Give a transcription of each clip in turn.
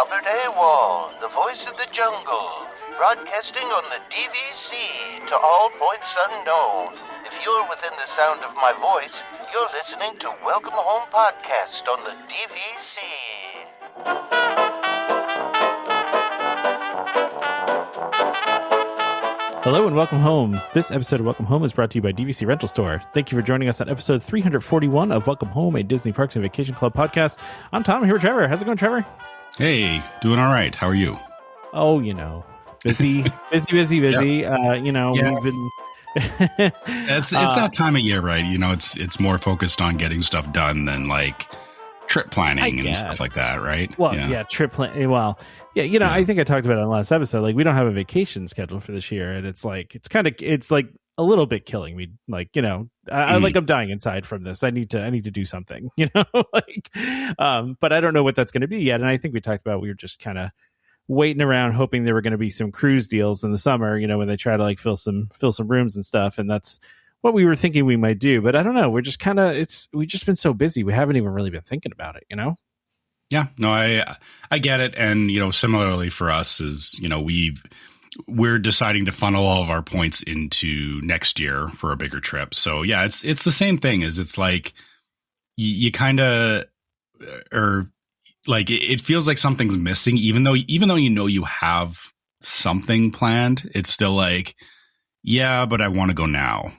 Albert Awol, the voice of the jungle, broadcasting on the DVC to all points unknown. If you're within the sound of my voice, you're listening to Welcome Home Podcast on the DVC. Hello and welcome home. This episode of Welcome Home is brought to you by DVC Rental Store. Thank you for joining us on episode 341 of Welcome Home, a Disney Parks and Vacation Club podcast. I'm Tom, here with Trevor. How's it going, Trevor? Hey, doing all right. How are you? Oh, busy. We've been... It's that time of year, right? It's more focused on getting stuff done than like trip planning and stuff like that, right? Well, trip planning. Well, I think I talked about it on the last episode. Like, we don't have a vacation schedule for this year, and it's like a little bit killing me. Like, I'm dying inside from this. I need to do something, but I don't know what that's going to be yet. And I think we talked about, we were just kind of waiting around, hoping there were going to be some cruise deals in the summer, when they try to like fill some rooms and stuff. And that's what we were thinking we might do. But I don't know. We're just we've just been so busy. We haven't even really been thinking about it, Yeah, no, I get it. And, similarly for us is, we're deciding to funnel all of our points into next year for a bigger trip. So yeah, it's the same thing. It's like you kind of, or like it feels like something's missing, even though you have something planned. It's still like, yeah, but I want to go now.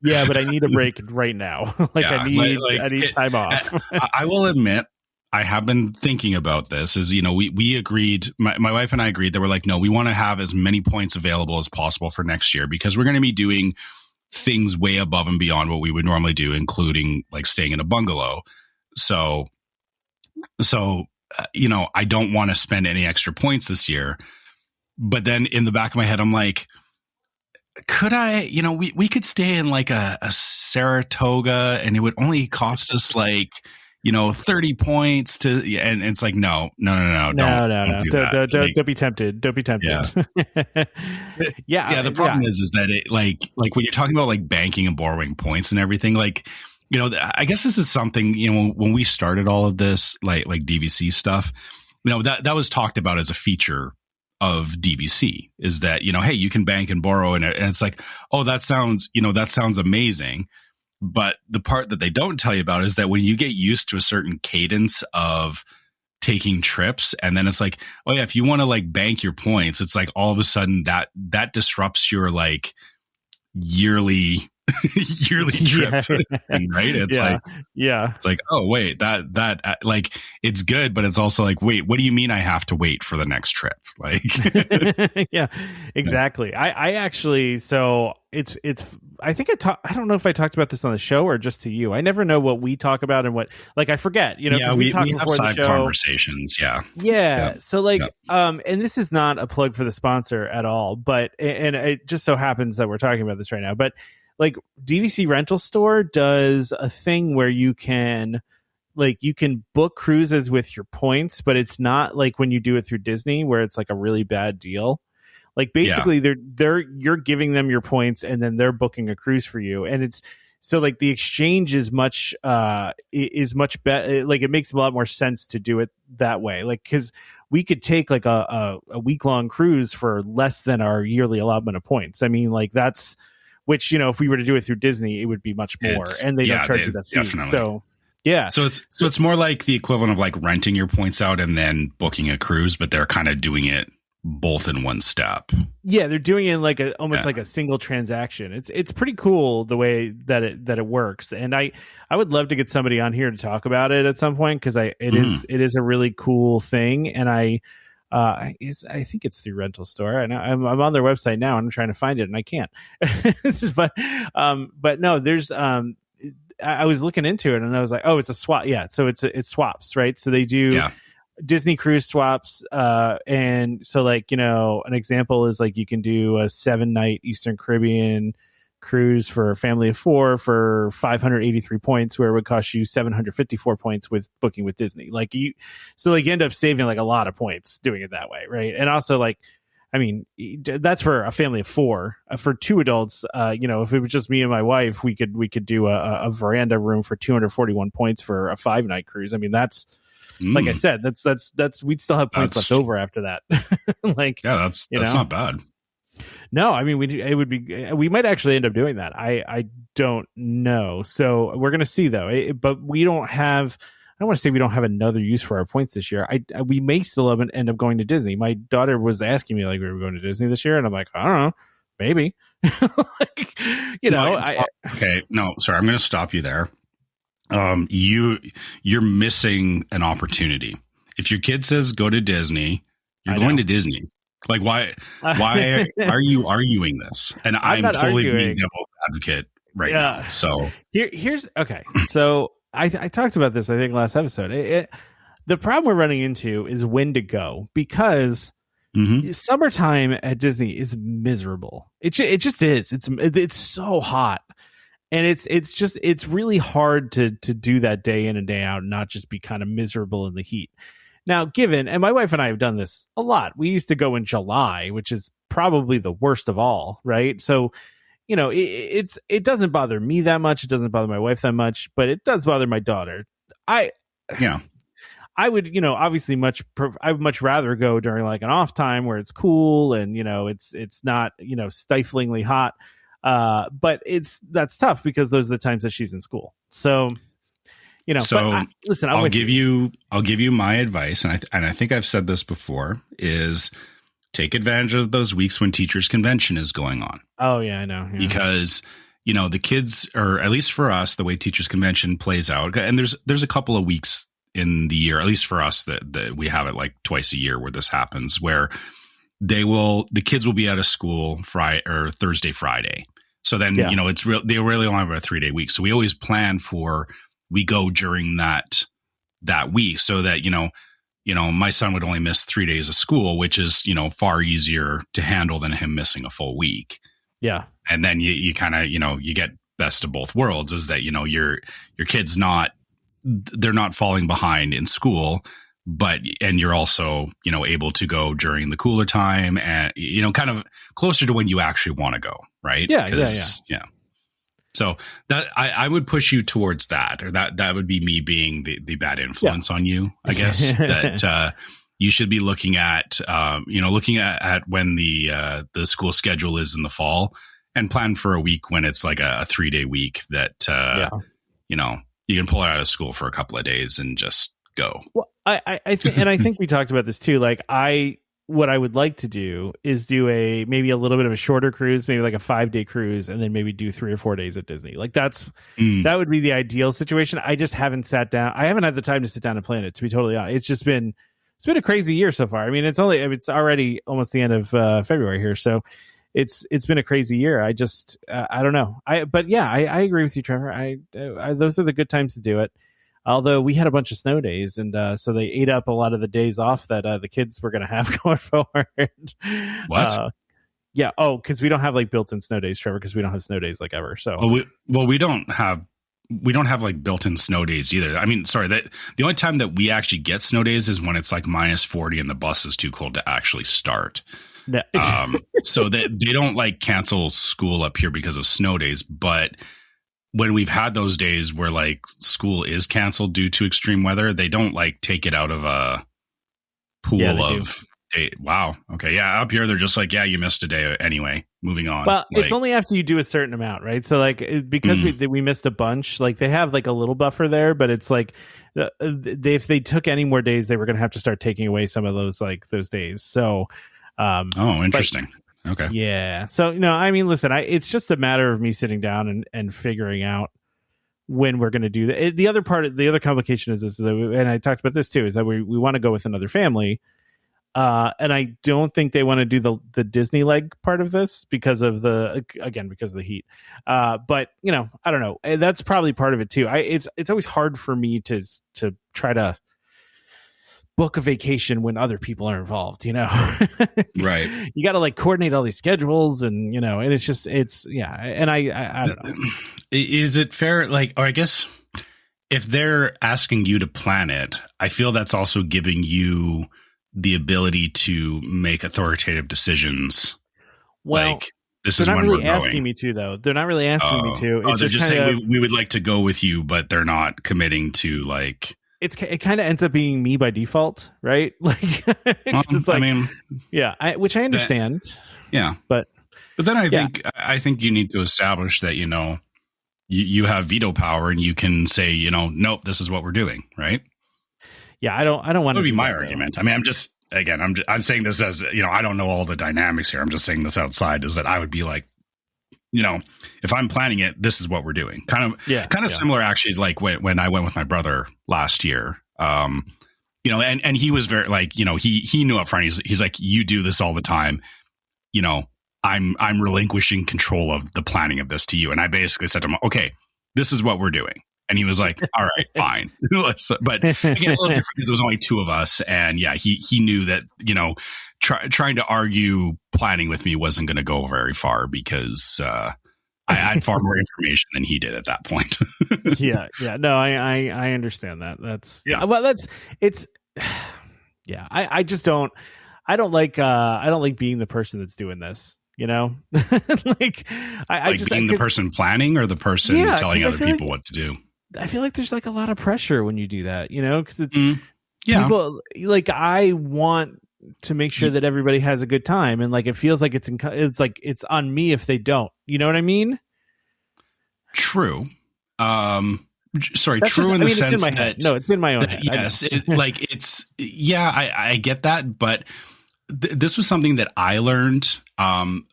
Yeah, but I need a break right now. I need time off. I will admit, I have been thinking about this. We agreed, my wife and I agreed that we're like, no, we want to have as many points available as possible for next year, because we're going to be doing things way above and beyond what we would normally do, including like staying in a bungalow. So I don't want to spend any extra points this year. But then in the back of my head, I'm like, could I, we could stay in like a Saratoga and it would only cost us like, 30 points and it's like, no. Don't be tempted. Don't be tempted. Yeah. The problem is that it like when you're talking about like banking and borrowing points and everything, like, I guess this is something, when we started all of this, like DVC stuff, that was talked about as a feature of DVC, is that, hey, you can bank and borrow. And it's like, oh, that sounds amazing. But the part that they don't tell you about is that when you get used to a certain cadence of taking trips, and then it's like, oh yeah, if you want to like bank your points, it's like all of a sudden that disrupts your like yearly trip thing, right? It's it's like, oh wait, that like it's good, but it's also like, wait, what do you mean I have to wait for the next trip? Like, yeah, exactly. I actually, so it's I think I don't know if I talked about this on the show or just to you. I never know what we talk about and what, like, I forget, we talk have side conversations. Yeah. So like, and this is not a plug for the sponsor at all, but, and it just so happens that we're talking about this right now, but like DVC Rental Store does a thing where you can book cruises with your points, but it's not like when you do it through Disney where it's like a really bad deal. Like basically you're giving them your points and then they're booking a cruise for you. And it's so like the exchange is much better. Like it makes a lot more sense to do it that way. Like, cause we could take like a week-long cruise for less than our yearly allotment of points. I mean, like that's, which, if we were to do it through Disney, it would be much more, and they don't charge you that fee. Definitely. So, yeah. So it's more like the equivalent of like renting your points out and then booking a cruise, but they're kind of doing it both in one step. Yeah, they're doing it like almost like a single transaction. It's pretty cool the way that it works, and I would love to get somebody on here to talk about it at some point, because it is a really cool thing, and I think it's through Rental Store, and I'm on their website now, and I'm trying to find it, and I can't. But no, there's I was looking into it, and I was like, oh, it's a swap. Yeah, so it's swaps, right? So they do Disney cruise swaps, and so like an example is like you can do a 7-night Eastern Caribbean cruise for a family of 4 for 583 points, where it would cost you 754 points with booking with Disney. Like you end up saving like a lot of points doing it that way, right? And also, like, I mean, that's for a family of 4. For 2 adults, if it was just me and my wife, we could do a veranda room for 241 points for a 5-night cruise. I mean, that's like I said, that's we'd still have points left over after that. Like, yeah, that's not bad. No, I mean, we might actually end up doing that. I don't know. So we're going to see though. But we don't have, I don't want to say we don't have another use for our points this year. We may still end up going to Disney. My daughter was asking me like, we were going to Disney this year. And I'm like, I don't know, maybe. Like, okay. No, sorry. I'm going to stop you there. You're missing an opportunity. If your kid says go to Disney, you're going to Disney. Like, why are you arguing this? And I'm totally being devil's advocate right now. So here's okay. So I talked about this, I think, last episode. The problem we're running into is when to go, because summertime at Disney is miserable. It just is. It's so hot. And it's really hard to do that day in and day out and not just be kind of miserable in the heat. Now, and my wife and I have done this a lot. We used to go in July, which is probably the worst of all, right? So, it doesn't bother me that much. It doesn't bother my wife that much, but it does bother my daughter. I would, obviously I would much rather go during like an off time where it's cool and, it's not, stiflingly hot. But that's tough because those are the times that she's in school. So, listen, I'll give you my advice. And I think I've said this before, is take advantage of those weeks when teachers convention is going on. Oh yeah, I know. Yeah. Because, the kids, or at least for us, the way teachers convention plays out, and there's a couple of weeks in the year, at least for us, that we have it like twice a year where this happens, where the kids will be out of school Thursday, Friday. So then, they really only have a 3-day week. So we always plan we go during that week so that, my son would only miss 3 days of school, which is, far easier to handle than him missing a full week. Yeah. And then you kind of, you get best of both worlds, is that, your kid's they're not falling behind in school, and you're also, able to go during the cooler time and, kind of closer to when you actually want to go. Right. Yeah. Yeah. So that I would push you towards that, or that would be me being the bad influence on you, I guess. That you should be looking at when the school schedule is in the fall, and plan for a week when it's like a 3-day week that you can pull it out of school for a couple of days and just go. Well, I think, and I think we talked about this too. Like what I would like to do is do maybe a little bit of a shorter cruise, maybe like a 5-day cruise, and then maybe do 3 or 4 days at Disney. Like that would be the ideal situation. I just haven't sat down. I haven't had the time to sit down and plan it, to be totally honest. It's been a crazy year so far. I mean, it's already almost the end of February here. So it's been a crazy year. I just, I don't know. I agree with you, Trevor. I those are the good times to do it. Although we had a bunch of snow days, and so they ate up a lot of the days off that the kids were going to have going forward. What? Yeah. Oh, because we don't have like built-in snow days, Trevor. Because we don't have snow days like ever. So we don't have like built-in snow days either. I mean, sorry, that the only time that we actually get snow days is when it's like -40 and the bus is too cold to actually start. No. So that they don't like cancel school up here because of snow days, but when we've had those days where like school is canceled due to extreme weather, they don't like take it out of a pool of day. Wow. Okay. Yeah. Up here, they're just like, yeah, you missed a day anyway. Moving on. Well, it's only after you do a certain amount, right? So like, because we missed a bunch, like they have like a little buffer there, but it's like if they took any more days, they were going to have to start taking away some of those days. So, interesting. Okay. Yeah. So, I mean, listen, it's just a matter of me sitting down and figuring out when we're going to do that. The other complication is this, and I talked about this too, is that we want to go with another family. And I don't think they want to do the Disney leg part of this because of the heat. But I don't know. That's probably part of it too. It's always hard for me to try to book a vacation when other people are involved, right? You got to like coordinate all these schedules, and and and I don't know. Is it fair? Like, or I guess if they're asking you to plan it, I feel that's also giving you the ability to make authoritative decisions. Well, like, this is when we're really going. asking me to, though. They're not really asking me to. They're just saying we would like to go with you, but they're not committing to like it kind of ends up being me by default, right? Like, 'cause it's like, I mean, which I understand. But then I think you need to establish that, you have veto power and you can say, nope, this is what we're doing, right? Yeah, I don't want to be my argument. I mean, I'm saying this as, I don't know all the dynamics here. I'm just saying this outside is that I would be like, if I'm planning it, this is what we're doing. Kind of similar actually, like when I went with my brother last year, and he was very like, he knew up front, he's like, you do this all the time. I'm relinquishing control of the planning of this to you. And I basically said to him, okay, this is what we're doing. And he was like, all right, fine. But again, a little different because it was only two of us. And he knew that, trying to argue planning with me wasn't going to go very far because I had far more information than he did at that point. No, I understand that. I just don't like being the person that's doing this. Like being the person planning or the person telling other people what to do. I feel like there's like a lot of pressure when you do that, because it's people like I want to make sure that everybody has a good time, and like it feels like it's like it's on me if they don't. You know what I mean? True. Sorry, That's true in the sense it's in my that head. No, it's in my own head. Yes, I get that, but this was something that I learned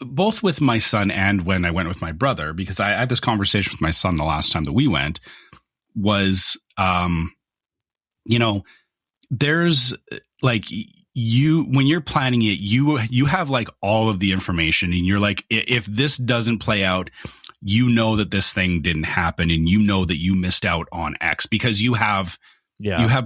both with my son and when I went with my brother, because I had this conversation with my son the last time that we went. Was there's like when you're planning it, you have like all of the information, and you're like, if this doesn't play out, that this thing didn't happen, and that you missed out on X because you have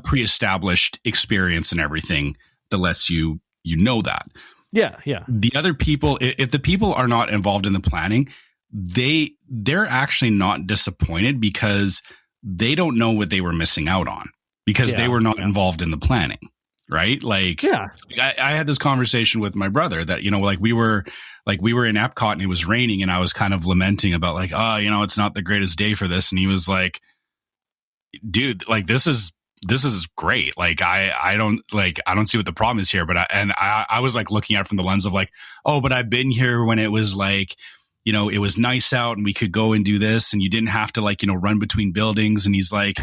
pre-established experience and everything that lets you that. The other people, if the people are not involved in the planning, they're actually not disappointed because they don't know what they were missing out on because they were not involved in the planning. Right. Like, I had this conversation with my brother that, we were in Epcot and it was raining and I was kind of lamenting about like, it's not the greatest day for this. And he was like, dude, like, this is great. Like, I don't see what the problem is here. But I was like looking at it from the lens of like, oh, but I've been here when it was like, it was nice out and we could go and do this and you didn't have to like, run between buildings. And he's like,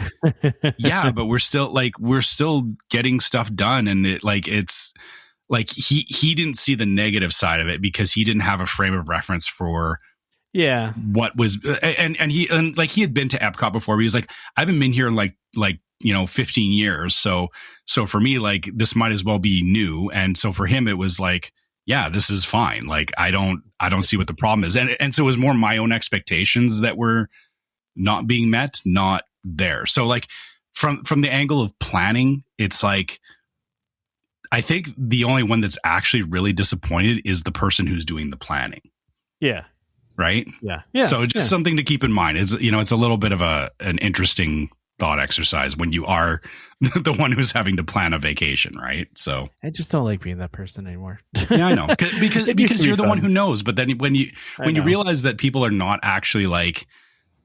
yeah, but we're still getting stuff done. And it's like, he didn't see the negative side of it because he didn't have a frame of reference for what was, and he had been to Epcot before, but he was like, I haven't been here in like 15 years. So for me, like, this might as well be new. And so for him, it was like, yeah, this is fine. Like, I don't see what the problem is. And so it was more my own expectations that were not being met, not there. So like from the angle of planning, it's like, I think the only one that's actually really disappointed is the person who's doing the planning. Yeah. Right. Yeah. So just something to keep in mind. It's, it's a little bit of an interesting thought exercise when you are the one who's having to plan a vacation, right? So I just don't like being that person anymore. Yeah, I know, because you're the one who knows. But then when you realize that people are not actually like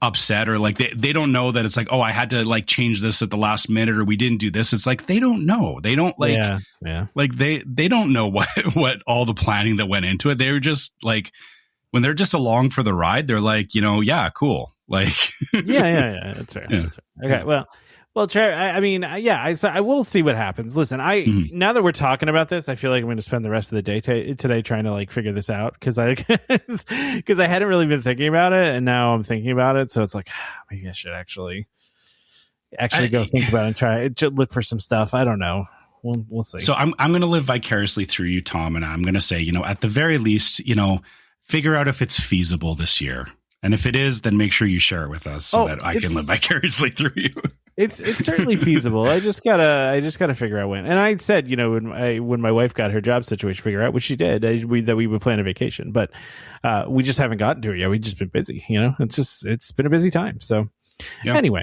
upset or like they don't know that it's like, oh, I had to like change this at the last minute or we didn't do this. It's like they don't know. They don't like like they don't know what all the planning that went into it. They're just like, when they're just along for the ride, they're like, yeah, cool. Like, yeah, that's fair. That's fair. Okay, well, Chair, I will see what happens. Listen, now that we're talking about this, I feel like I'm going to spend the rest of the day today trying to like figure this out because I hadn't really been thinking about it, and now I'm thinking about it. So it's like maybe I should actually go think about it and try to look for some stuff. I don't know. We'll see. So I'm going to live vicariously through you, Tom, and I'm going to say, at the very least, figure out if it's feasible this year. And if it is, then make sure you share it with us so that I can live vicariously through you. It's certainly feasible. I just gotta figure out when. And I said, when my wife got her job situation figured out, which she did, that we would plan a vacation, but we just haven't gotten to it yet. We've just been busy. It's been a busy time. So anyway,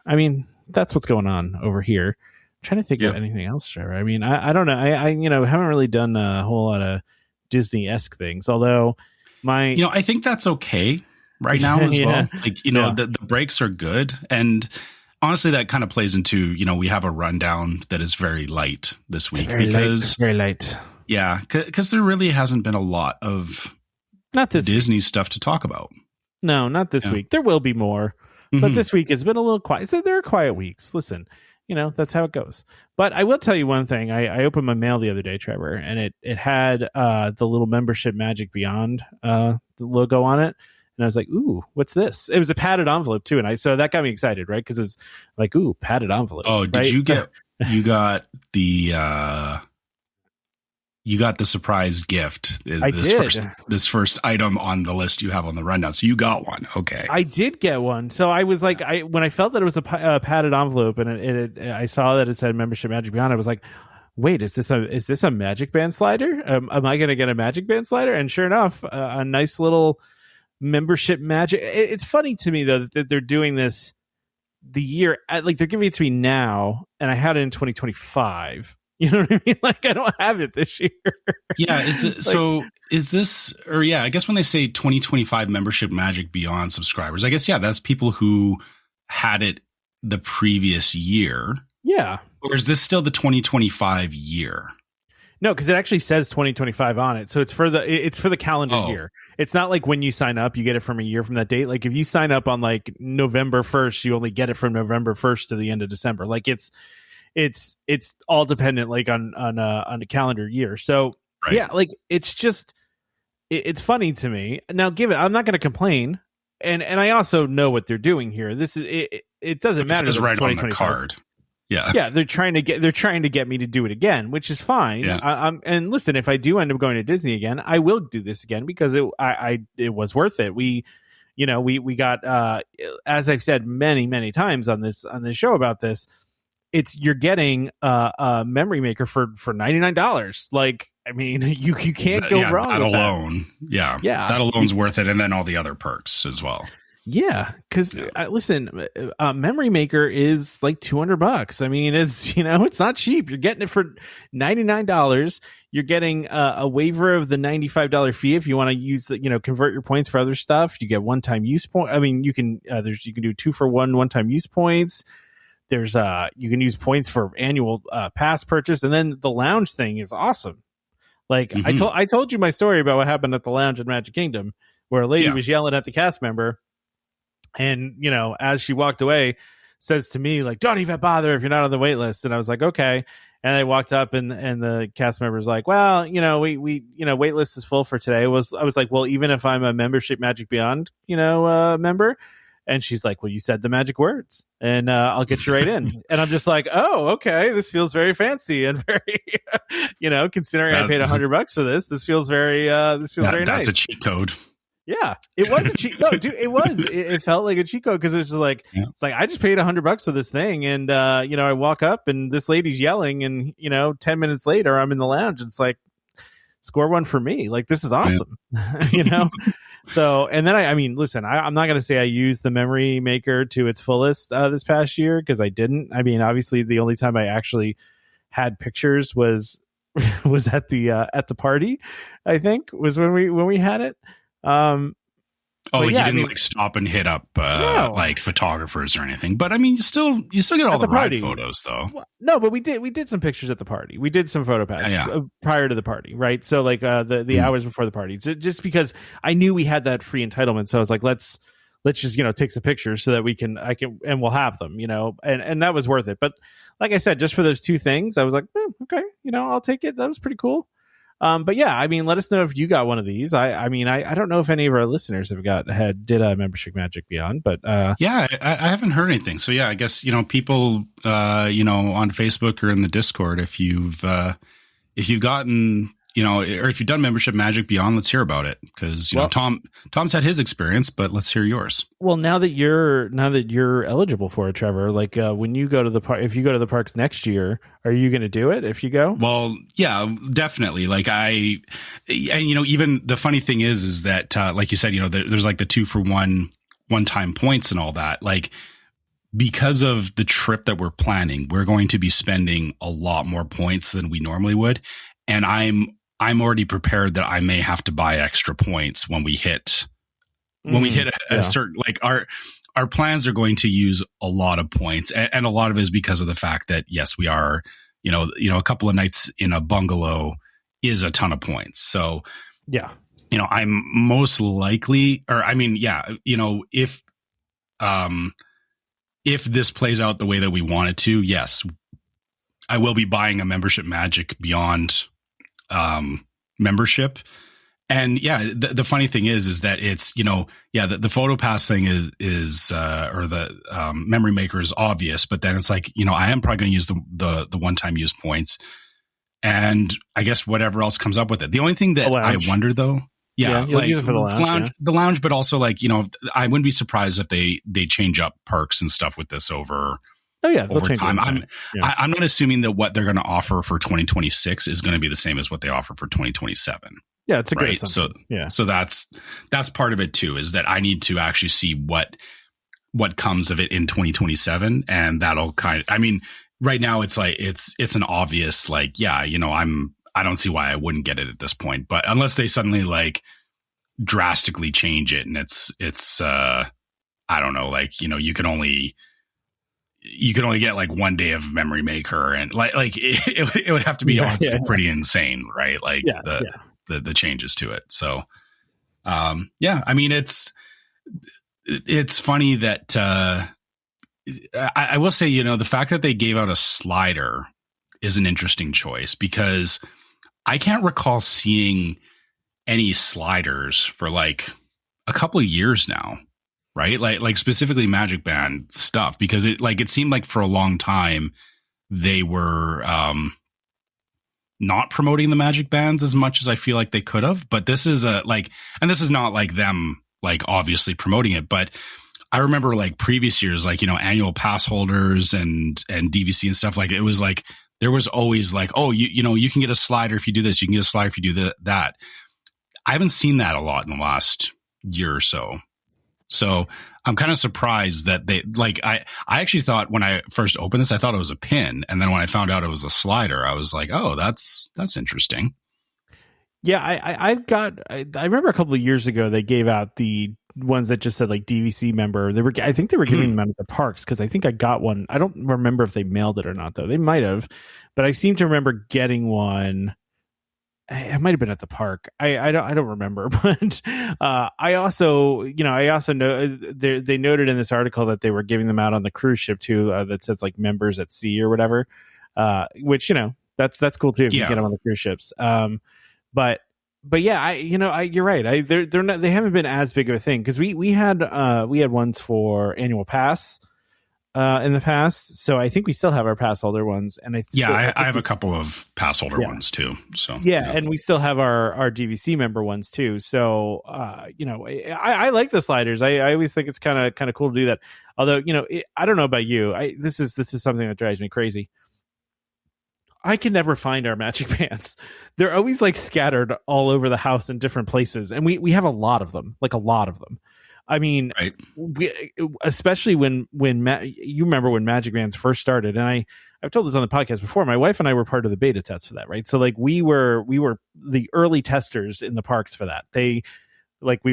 I mean, that's what's going on over here. I'm trying to think of anything else, Trevor. I mean, I don't know. I haven't really done a whole lot of Disney-esque things, although I think that's okay right now as well. Like, the breaks are good. And honestly, that kind of plays into, we have a rundown that is very light this week very light. Yeah, because there really hasn't been a lot of not this Disney week. stuff to talk about. No, not this week. There will be more, but this week has been a little quiet. So there are quiet weeks. Listen, that's how it goes. But I will tell you one thing. I opened my mail the other day, Trevor, and it had the little membership Magic Beyond the logo on it. And I was like, ooh, what's this? It was a padded envelope too. And so that got me excited, right? Because it was like, ooh, padded envelope. Oh, did right? you got the surprise gift. I did. This first item on the list you have on the rundown. So you got one. Okay. I did get one. So I was like, when I felt that it was a padded envelope and I saw that it said membership Magic Beyond, I was like, wait, is this a MagicBand slider? Am I going to get a MagicBand slider? And sure enough, a nice little membership Magic. It's funny to me though that they're doing this the year, like they're giving it to me now, and I had it in 2025. You know what I mean? Like I don't have it this year. Yeah. Is this, or yeah, I guess when they say 2025 membership Magic Beyond subscribers, I guess, yeah, that's people who had it the previous year. Yeah. Or is this still the 2025 year? No, because it actually says 2025 on it. So it's for the calendar year. It's not like when you sign up, you get it from a year from that date. Like if you sign up on like November 1st, you only get it from November 1st to the end of December. Like it's all dependent like on a calendar year. So right. Yeah, like it's just it's funny to me. Now, I'm not going to complain, and I also know what they're doing here. This is it doesn't matter. It's right on the card. Yeah, they're trying to get me to do it again, which is fine. Yeah. And listen, if I do end up going to Disney again, I will do this again because it was worth it. We got as I've said many times on this show about this, you're getting a memory maker for $99. Like, I mean, you can't go wrong. That with alone, that. Yeah, that alone's worth it, and then all the other perks as well. Yeah, because listen, Memory Maker is like $200. I mean, it's it's not cheap. You're getting it for $99. You're getting a waiver of the $95 fee if you want to use convert your points for other stuff. You get one-time use point. I mean, you can you can do 2-for-1 one-time use points. There's you can use points for annual pass purchase, and then the lounge thing is awesome. Like I told you my story about what happened at the lounge in Magic Kingdom, where a lady was yelling at the cast member. And, as she walked away, says to me, like, don't even bother if you're not on the wait list. And I was like, okay. And I walked up and the cast member's like, well, we wait list is full for today. I was like, well, even if I'm a membership Magic Beyond, member. And she's like, well, you said the magic words and I'll get you right in. And I'm just like, oh, okay. This feels very fancy and very, considering I paid $100 for this feels very, very nice. That's a cheat code. Yeah, it was a cheat. No, dude, it was. It felt like a cheat code because it was just like it's like I just paid $100 for this thing, and I walk up and this lady's yelling, and 10 minutes later I'm in the lounge. And it's like score one for me. Like this is awesome, So and then I mean, listen, I'm not gonna say I used the Memory Maker to its fullest this past year because I didn't. I mean, obviously the only time I actually had pictures was at the party. I think was when we had it. You didn't stop and hit up like photographers or anything, but I mean, you still get all the ride photos though. Well, no, but we did some pictures at the party. We did some photo pass prior to the party, right? So like the hours before the party, just because I knew we had that free entitlement, so I was like, let's just take some pictures so that and we'll have them, and that was worth it. But like I said, just for those two things, I was like, okay, I'll take it. That was pretty cool. But yeah, I mean, let us know if you got one of these. I mean, I don't know if any of our listeners did a membership Magic Beyond, but yeah, I haven't heard anything. So yeah, I guess people on Facebook or in the Discord, if you've gotten or if you've done membership Magic Beyond, let's hear about it because Tom's had his experience, but let's hear yours. Well, now that you're eligible for it, Trevor, like when you go to the park, if you go to the parks next year, are you going to do it if you go? Well, yeah, definitely. Like even the funny thing is that like you said, there's like the 2-for-1 one-time points and all that. Like because of the trip that we're planning, we're going to be spending a lot more points than we normally would, and I'm already prepared that I may have to buy extra points when we hit a certain, like our plans are going to use a lot of points, and a lot of it is because of the fact that yes, we are, a couple of nights in a bungalow is a ton of points. So yeah, I'm most likely, or I mean, yeah, if this plays out the way that we want it to, yes, I will be buying a membership Magic Beyond membership. And yeah, the funny thing is that it's, the photo pass thing is or the memory maker is obvious, but then it's like, I am probably going to use the one-time use points, and I guess whatever else comes up with it. The only thing that I wonder though, you'll use it for the lounge, but also like, I wouldn't be surprised if they change up perks and stuff with this over. Oh yeah, over time. I'm not assuming that what they're going to offer for 2026 is going to be the same as what they offer for 2027. Yeah, it's a good assumption. So that's part of it too, is that I need to actually see what comes of it in 2027, and that'll right now it's like it's an obvious like, I don't see why I wouldn't get it at this point, but unless they suddenly like drastically change it and it's I don't know, like you can only get like 1 day of memory maker, and like it would have to be pretty insane, right? Like the changes to it. So, I mean, it's funny that I will say, the fact that they gave out a slider is an interesting choice, because I can't recall seeing any sliders for like a couple of years now, right? Like specifically MagicBand stuff, because it seemed like for a long time they were not promoting the Magic Bands as much as I feel like they could have. But this is and this is not like them like obviously promoting it, but I remember like previous years, like, annual pass holders and DVC and stuff, like it was like there was always like, oh, you can get a slider if you do this, you can get a slider if you do that. I haven't seen that a lot in the last year or so. So I'm kind of surprised that they like, I actually thought when I first opened this, I thought it was a pin. And then when I found out it was a slider, I was like, oh, that's interesting. Yeah. I remember a couple of years ago, they gave out the ones that just said like DVC member. I think they were giving them out at the parks, because I think I got one. I don't remember if they mailed it or not though. They might have, but I seem to remember getting one. It might have been at the park. I don't remember, but I also know they noted in this article that they were giving them out on the cruise ship too. That says like members at sea or whatever, which that's cool too if you get them on the cruise ships. But yeah, you're right. They're not. They haven't been as big of a thing, because we had ones for annual pass in the past, so I think we still have our pass holder ones, and I have a couple of pass holder ones too. So and we still have our DVC member ones too. So I like the sliders. I always think it's kind of cool to do that. Although I don't know about you. This is something that drives me crazy. I can never find our Magic Bands. They're always like scattered all over the house in different places, and we have a lot of them. I mean, right. Especially when you remember when Magic Bands first started, and I've told this on the podcast before. My wife and I were part of the beta test for that, right? So like we were the early testers in the parks for that. We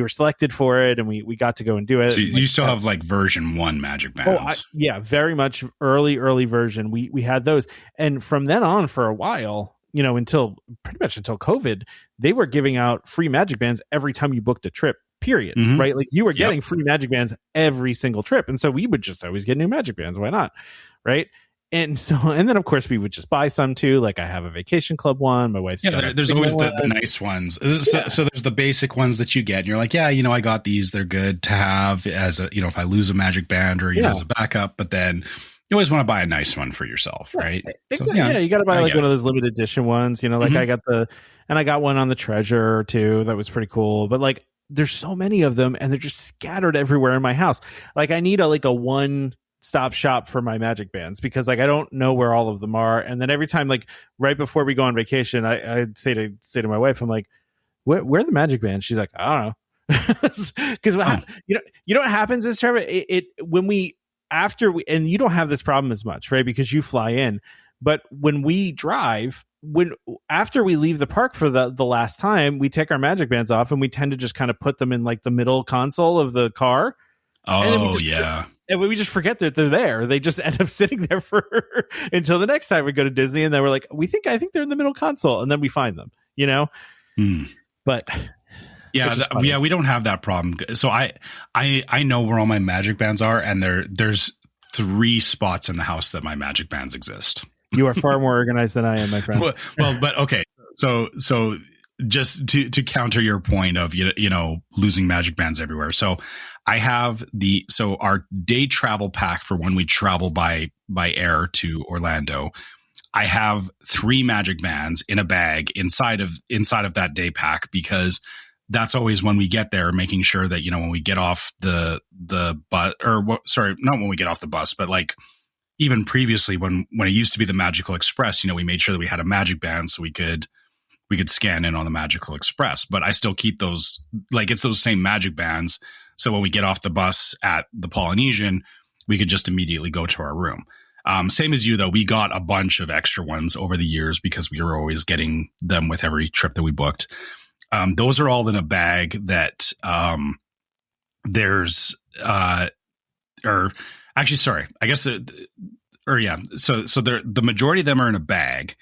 were selected for it, and we got to go and do it. So you still have like version 1 Magic Bands? Very much early version. We had those, and from then on for a while, until COVID, they were giving out free Magic Bands every time you booked a trip. Period. Mm-hmm. Right? Like you were getting free Magic Bands every single trip, and so we would just always get new Magic Bands. Why not? Right? And then of course we would just buy some too. Like I have a Vacation Club one. My wife's there's always the nice ones. So there's the basic ones that you get, and you're like, I got these. They're good to have as a if I lose a Magic Band or as a backup. But then you always want to buy a nice one for yourself, right? Exactly. So, you got to buy like one of those limited edition ones. Like I got one on the Treasure too. That was pretty cool. But like there's so many of them, and they're just scattered everywhere in my house. Like I need a one stop shop for my Magic Bands, because like I don't know where all of them are. And then every time, like right before we go on vacation, I'd say to my wife, I'm like, where are the Magic Bands? She's like, I don't know. Because you know what happens is, Trevor, and you don't have this problem as much, right? Because you fly in. But when we drive, after we leave the park for the last time, we take our Magic Bands off, and we tend to just kind of put them in like the middle console of the car. Oh, yeah. And we just forget that they're there. They just end up sitting there for until the next time we go to Disney, and then we're like, I think they're in the middle console, and then we find them, But yeah, we don't have that problem. So I know where all my Magic Bands are, and there's 3 spots in the house that my Magic Bands exist. You are far more organized than I am, my friend. well, but okay. So just to counter your point of losing Magic Bands everywhere. So I have our day travel pack for when we travel by air to Orlando. I have 3 Magic Bands in a bag inside of that day pack, because that's always when we get there, making sure that, when we get off the bus, not when we get off the bus, but like even previously when it used to be the Magical Express, we made sure that we had a Magic Band so we could scan in on the Magical Express. But I still keep those, like it's those same Magic Bands. So when we get off the bus at the Polynesian, we could just immediately go to our room. Same as you, though. We got a bunch of extra ones over the years because we were always getting them with every trip that we booked. Those are all in a bag that there's actually, sorry, I guess, so the majority of them are in a bag.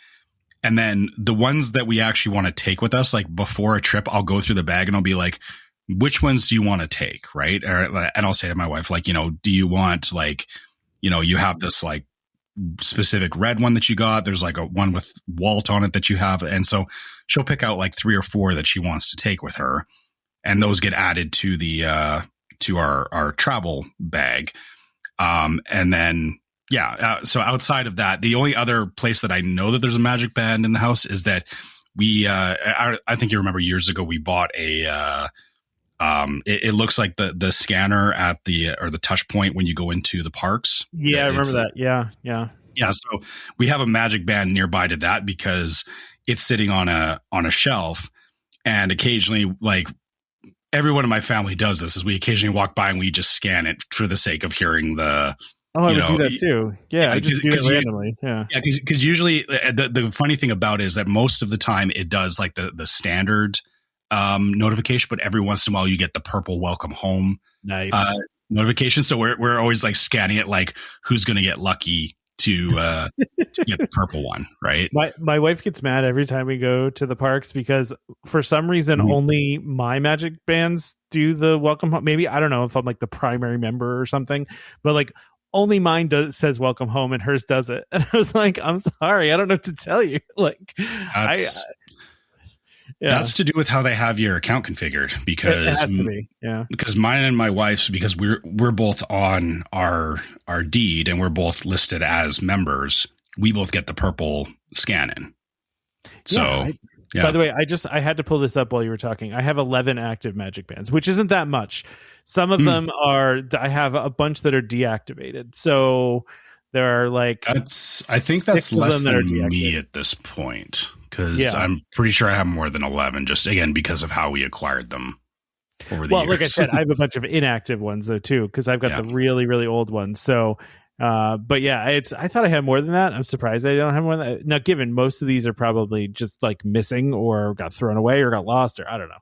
And then the ones that we actually want to take with us, like before a trip, I'll go through the bag and I'll be like, which ones do you want to take? Right. And I'll say to my wife, like, do you want, like, you have this like specific red one that you got. There's like a one with Walt on it that you have. And so she'll pick out like 3 or 4 that she wants to take with her. And those get added to the, to our travel bag. And then, so outside of that, the only other place that I know that there's a Magic Band in the house is that we, I think you remember years ago, we bought it looks like the scanner at or the touch point when you go into the parks. Yeah, I remember that. Yeah. So we have a Magic Band nearby to that because it's sitting on a shelf, and occasionally, like everyone in my family does this, is we occasionally walk by and we just scan it for the sake of hearing the. Oh, I would do that too. Yeah, I just do it randomly. Yeah, because usually the funny thing about it is that most of the time it does like the standard notification, but every once in a while you get the purple welcome home notification. So we're always like scanning it, like who's going to get lucky to get the purple one, right? My wife gets mad every time we go to the parks because for some reason only my Magic Bands do the welcome home. Maybe, I don't know if I'm like the primary member or something, but like only mine says welcome home and hers does it. And I was like, I'm sorry, I don't know what to tell you. Like, that's to do with how they have your account configured, because it has to be. Yeah. Because mine and my wife's, because we're both on our deed and we're both listed as members, we both get the purple scan in. So By the way, I had to pull this up while you were talking. I have 11 active Magic Bands, which isn't that much. Some of them I have a bunch that are deactivated. So there are like I think that's less than me at this point, because I'm pretty sure I have more than 11, just again because of how we acquired them over the years. Well, like I said, I have a bunch of inactive ones though too, because I've got the really, really old ones. So but yeah, I thought I had more than that. I'm surprised I don't have more than that. Now, given most of these are probably just like missing or got thrown away or got lost, or I don't know.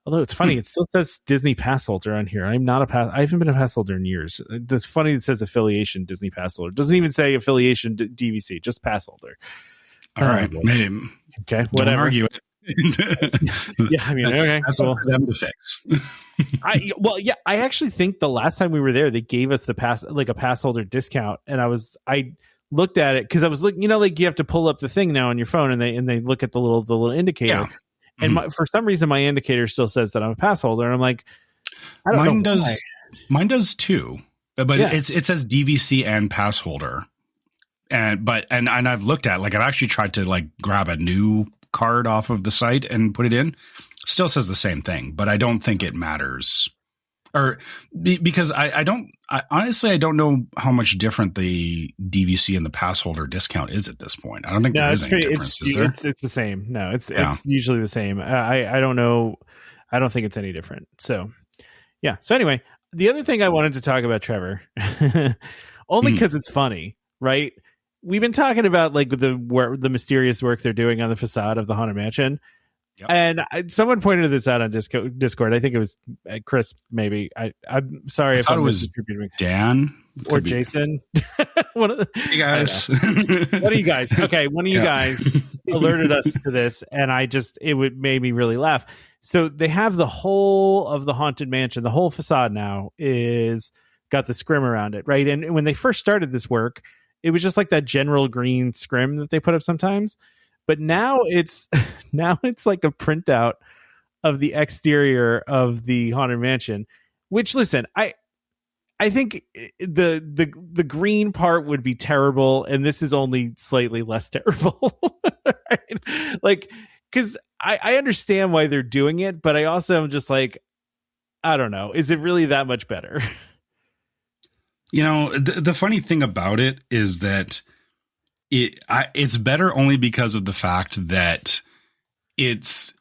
Although it's funny, it still says Disney pass holder on here. I haven't been a pass holder in years. It's funny it says affiliation Disney pass holder. It doesn't even say affiliation DVC, just pass holder. All right, maybe. Okay, whatever. Don't argue it. Yeah, I mean, okay, that's cool. Up for them to fix. I actually think the last time we were there, they gave us a pass holder discount, and I looked at it because I was looking, like you have to pull up the thing now on your phone, and they look at the little indicator. Yeah. And for some reason, my indicator still says that I'm a pass holder, and I'm like, I don't know. Mine does too, but it says DVC and pass holder, and I've looked at, like, I've actually tried to like grab a new card off of the site and put it in. Still says the same thing, but I don't think it matters, because I honestly don't know how much different the DVC and the pass holder discount is at this point. I don't think there is any difference. Is there? It's the same. No, it's usually the same. I don't know. I don't think it's any different. So yeah. So anyway, the other thing I wanted to talk about, Trevor, only because it's funny, right? We've been talking about like the mysterious work they're doing on the facade of the Haunted Mansion. Yep. And someone pointed this out on Discord. I think it was Chris, maybe. I'm sorry I if thought I'm it was misattributing. Dan Or Jason. One of the, hey guys. one of you guys. Okay, one of you guys alerted us to this, and made me really laugh. So they have the whole of the Haunted Mansion, the whole facade now is got the scrim around it, right? And when they first started this work, it was just like that general green scrim that they put up sometimes. But now it's like a printout of the exterior of the Haunted Mansion, which, listen, I think the green part would be terrible, and this is only slightly less terrible. Right? Like, because I understand why they're doing it, but I also am just like, I don't know. Is it really that much better? The funny thing about it is that it's better only because of the fact that it's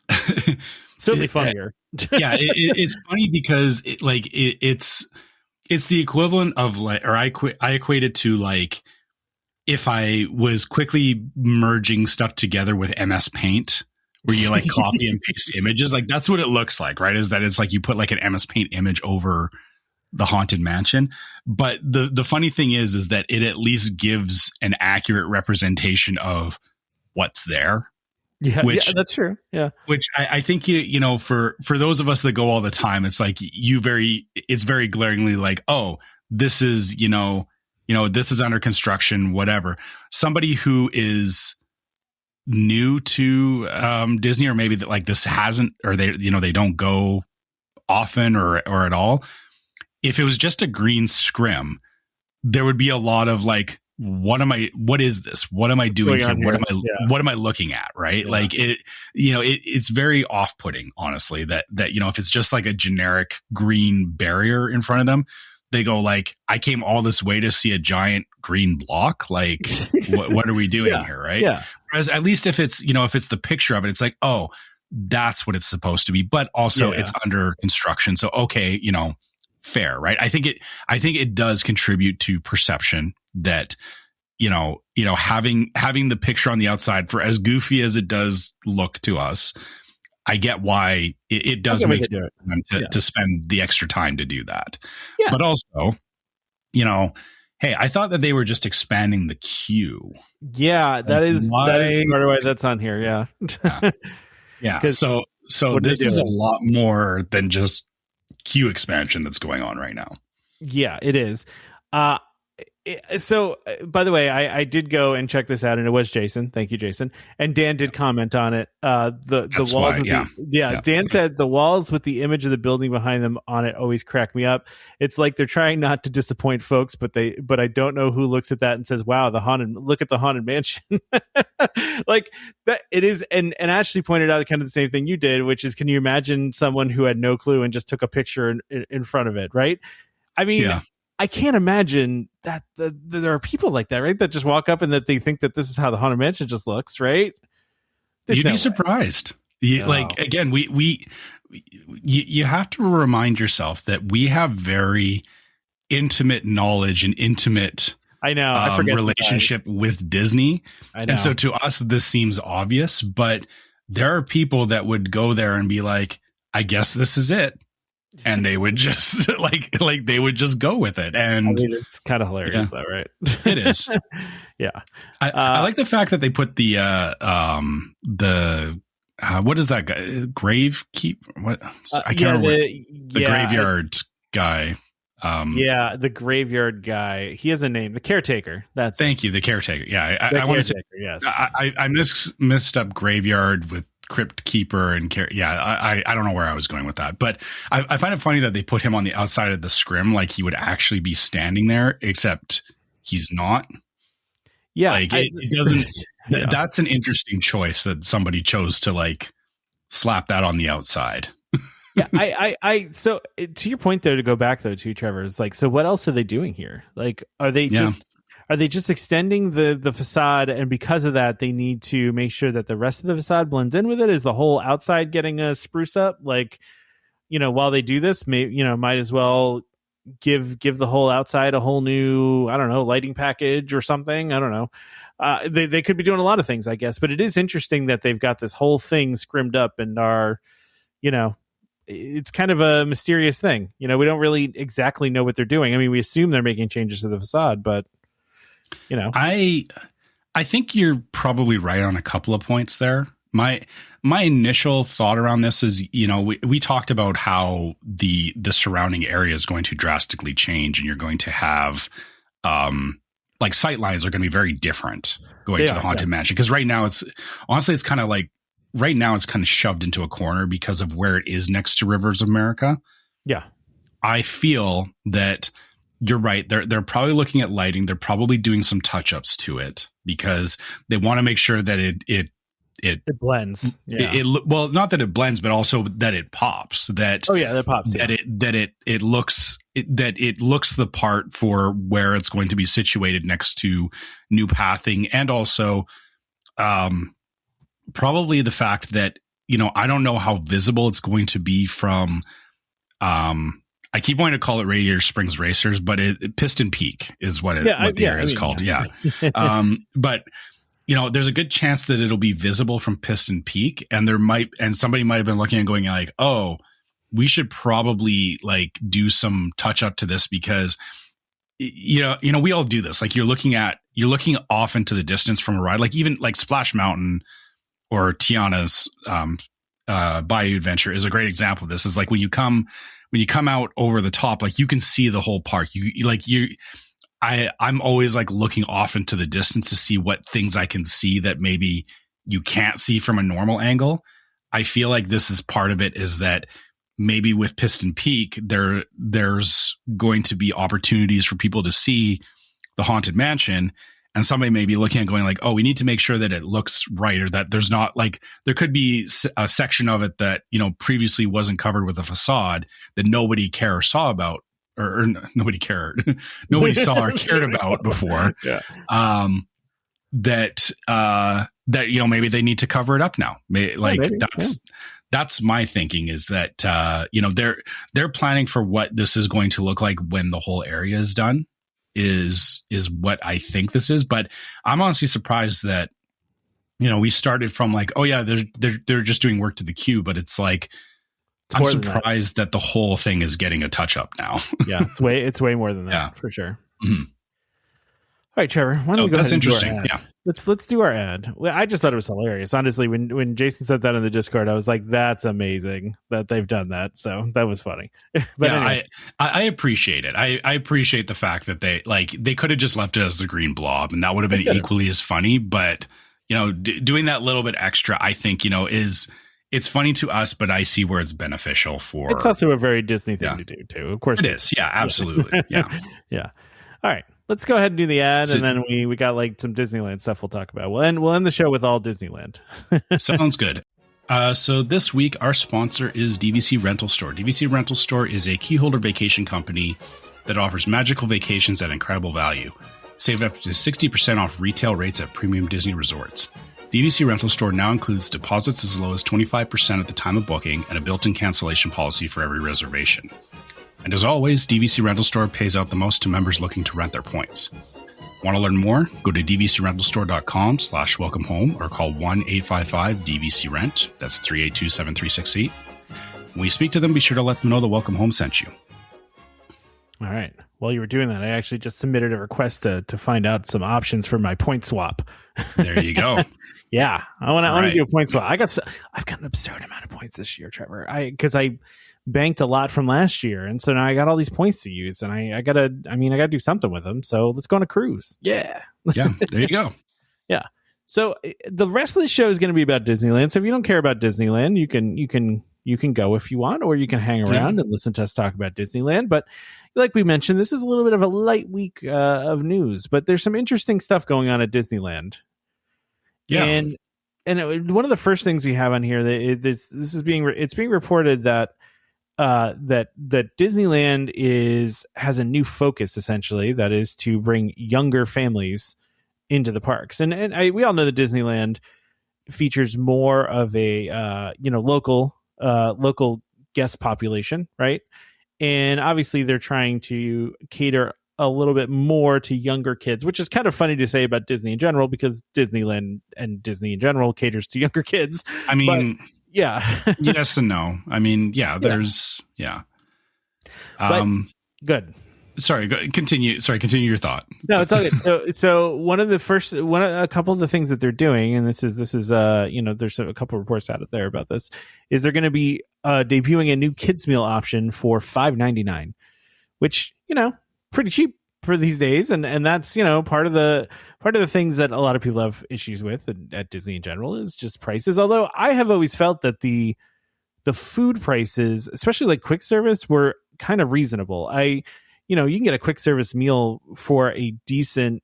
certainly funnier. It's funny because it's the equivalent of I equate it to like if I was quickly merging stuff together with MS Paint, where you like copy and paste images. Like that's what it looks like, right? Is that it's like you put like an MS Paint image over the Haunted Mansion. But the funny thing is that it at least gives an accurate representation of what's there. Yeah, that's true. Yeah. Which I think, for those of us that go all the time, it's like it's very glaringly like, oh, this is, this is under construction, whatever. Somebody who is new to Disney, or maybe that like this hasn't, or they don't go often or at all. If it was just a green scrim, there would be a lot of like, what is this? What am I doing here? What am I looking at? Right. Yeah. Like it's very off-putting, honestly, that, if it's just like a generic green barrier in front of them, they go like, I came all this way to see a giant green block. Like, what are we doing here? Right. Yeah. Whereas at least if it's the picture of it, it's like, oh, that's what it's supposed to be. But also it's under construction. So, okay, fair. Right. I think it does contribute to perception that, having the picture on the outside, for as goofy as it does look to us, I get why it does make sense to spend the extra time to do that. Yeah. But also, hey, I thought that they were just expanding the queue. Yeah, that is part of why that's on here. Yeah. Yeah. So this is a lot more than just queue expansion that's going on right now. Yeah, it is. So, by the way, I did go and check this out, and it was Jason. Thank you, Jason. And Dan did comment on it. The walls. Dan said the walls with the image of the building behind them on it always crack me up. It's like they're trying not to disappoint folks, but I don't know who looks at that and says, "Wow, look at the Haunted Mansion." Like that, it is. And Ashley pointed out kind of the same thing you did, which is, can you imagine someone who had no clue and just took a picture in front of it? Right. I mean. Yeah. I can't imagine that there are people like that, right? That just walk up and that they think that this is how the Haunted Mansion just looks, right? You'd be surprised. Like, again, you have to remind yourself that we have very intimate knowledge and intimate I forget relationship with Disney. I know. And so to us, this seems obvious, but there are people that would go there and be like, I guess this is it. And they would just like they would just go with it. And I mean, it's kind of hilarious though, right? It is. Yeah. I like the fact that they put the what is that guy? Grave keep? What? I can't remember. The graveyard guy. The graveyard guy. He has a name. The caretaker. Thank you. The caretaker. Yeah. I want to say, yes. I mixed up graveyard with crypt keeper and I don't know where I was going with that, but I find it funny that they put him on the outside of the scrim, like he would actually be standing there, except he's not. Yeah, like it doesn't. That's an interesting choice that somebody chose to like slap that on the outside. Yeah, I so to your point there, to go back though to Trevor, it's like, so what else are they doing here? Like, are they just extending the facade, and because of that, they need to make sure that the rest of the facade blends in with it? Is the whole outside getting a spruce up? Like, while they do this, might as well give the whole outside a whole new, I don't know, lighting package or something. I don't know. They could be doing a lot of things, I guess. But it is interesting that they've got this whole thing scrimmed up and are, it's kind of a mysterious thing. We don't really exactly know what they're doing. I mean, we assume they're making changes to the facade, but I think you're probably right on a couple of points there. My initial thought around this is, we talked about how the surrounding area is going to drastically change, and you're going to have like sight lines are going to be very different going to the Haunted Mansion. Because right now it's kind of like shoved into a corner because of where it is next to Rivers of America. Yeah. I feel that you're right. They're probably looking at lighting. They're probably doing some touch-ups to it because they want to make sure that it blends. Yeah. Well, not that it blends, but also that it pops. That pops. It looks the part for where it's going to be situated next to new pathing, and also probably the fact that I don't know how visible it's going to be from. I keep wanting to call it Radiator Springs Racers, but Piston Peak is what the area is called. Yeah. But there's a good chance that it'll be visible from Piston Peak, and somebody might have been looking and going like, oh, we should probably like do some touch up to this because, we all do this. Like you're looking off into the distance from a ride, like even like Splash Mountain or Tiana's Bayou Adventure is a great example of this. Is like when you come out over the top, like you can see the whole park. I'm always like looking off into the distance to see what things I can see that maybe you can't see from a normal angle. I feel like this is part of it, is that maybe with Piston Peak, there's going to be opportunities for people to see the Haunted Mansion, and somebody may be looking and going like, oh, we need to make sure that it looks right, or that there's not like, there could be a section of it that, previously wasn't covered with a facade that nobody saw about, or nobody saw or cared about before. Yeah. That maybe they need to cover it up now. That's my thinking, is that, they're planning for what this is going to look like when the whole area is done. Is what I think this is, but I'm honestly surprised that we started from like, oh yeah, they're just doing work to the queue, but it's like I'm surprised that the whole thing is getting a touch up now. Yeah, it's way more than that, for sure. Mm-hmm. All right, Trevor. Why don't we go that's ahead and interesting. Do our ad? Yeah, let's do our ad. I just thought it was hilarious. Honestly, when Jason said that in the Discord, I was like, "That's amazing that they've done that." So that was funny. But anyway. I appreciate it. I appreciate the fact that they could have just left it as the green blob, and that would have been equally as funny. But doing that little bit extra, I think it's funny to us, but I see where it's beneficial for. It's also a very Disney thing to do too. Of course, it is. Yeah, absolutely. Yeah, yeah. All right. Let's go ahead and do the ad, and then we got like some Disneyland stuff we'll talk about. We'll end the show with all Disneyland. Sounds good. So this week, our sponsor is DVC Rental Store. DVC Rental Store is a keyholder vacation company that offers magical vacations at incredible value. Save up to 60% off retail rates at premium Disney resorts. DVC Rental Store now includes deposits as low as 25% at the time of booking and a built-in cancellation policy for every reservation. And as always, DVC Rental Store pays out the most to members looking to rent their points. Want to learn more? Go to dvcrentalstore.com/welcome home or call 1-855-DVC-RENT. That's 382-7368. When you speak to them, be sure to let them know the Welcome Home sent you. All right. While you were doing that, I actually just submitted a request to find out some options for my point swap. There you go. Yeah. I want to do a point swap. I've got an absurd amount of points this year, Trevor. Because I banked a lot from last year, and so now I got all these points to use, and I gotta do something with them. So let's go on a cruise. Yeah. Yeah. There you go. Yeah. So the rest of the show is going to be about Disneyland. So if you don't care about Disneyland, you can go if you want, or you can hang around and listen to us talk about Disneyland. But like we mentioned, this is a little bit of a light week of news, but there's some interesting stuff going on at Disneyland. Yeah. And one of the first things we have on here, it's being reported that Disneyland has a new focus, essentially, that is to bring younger families into the parks. And we all know that Disneyland features more of a local guest population, right? And obviously they're trying to cater a little bit more to younger kids, which is kind of funny to say about Disney in general, because Disneyland and Disney in general caters to younger kids. I mean, but, yeah. Yes and no. I mean, there's, good. Sorry, continue. Sorry, continue your thought. No, it's all good. So a couple of the things that they're doing, and this is there's a couple of reports out there about this, is they're going to be debuting a new kids meal option for $5.99, which, pretty cheap for these days, and that's part of the things that a lot of people have issues with at Disney in general is just prices. Although I have always felt that the food prices, especially like quick service, were kind of reasonable. You can get a quick service meal for a decent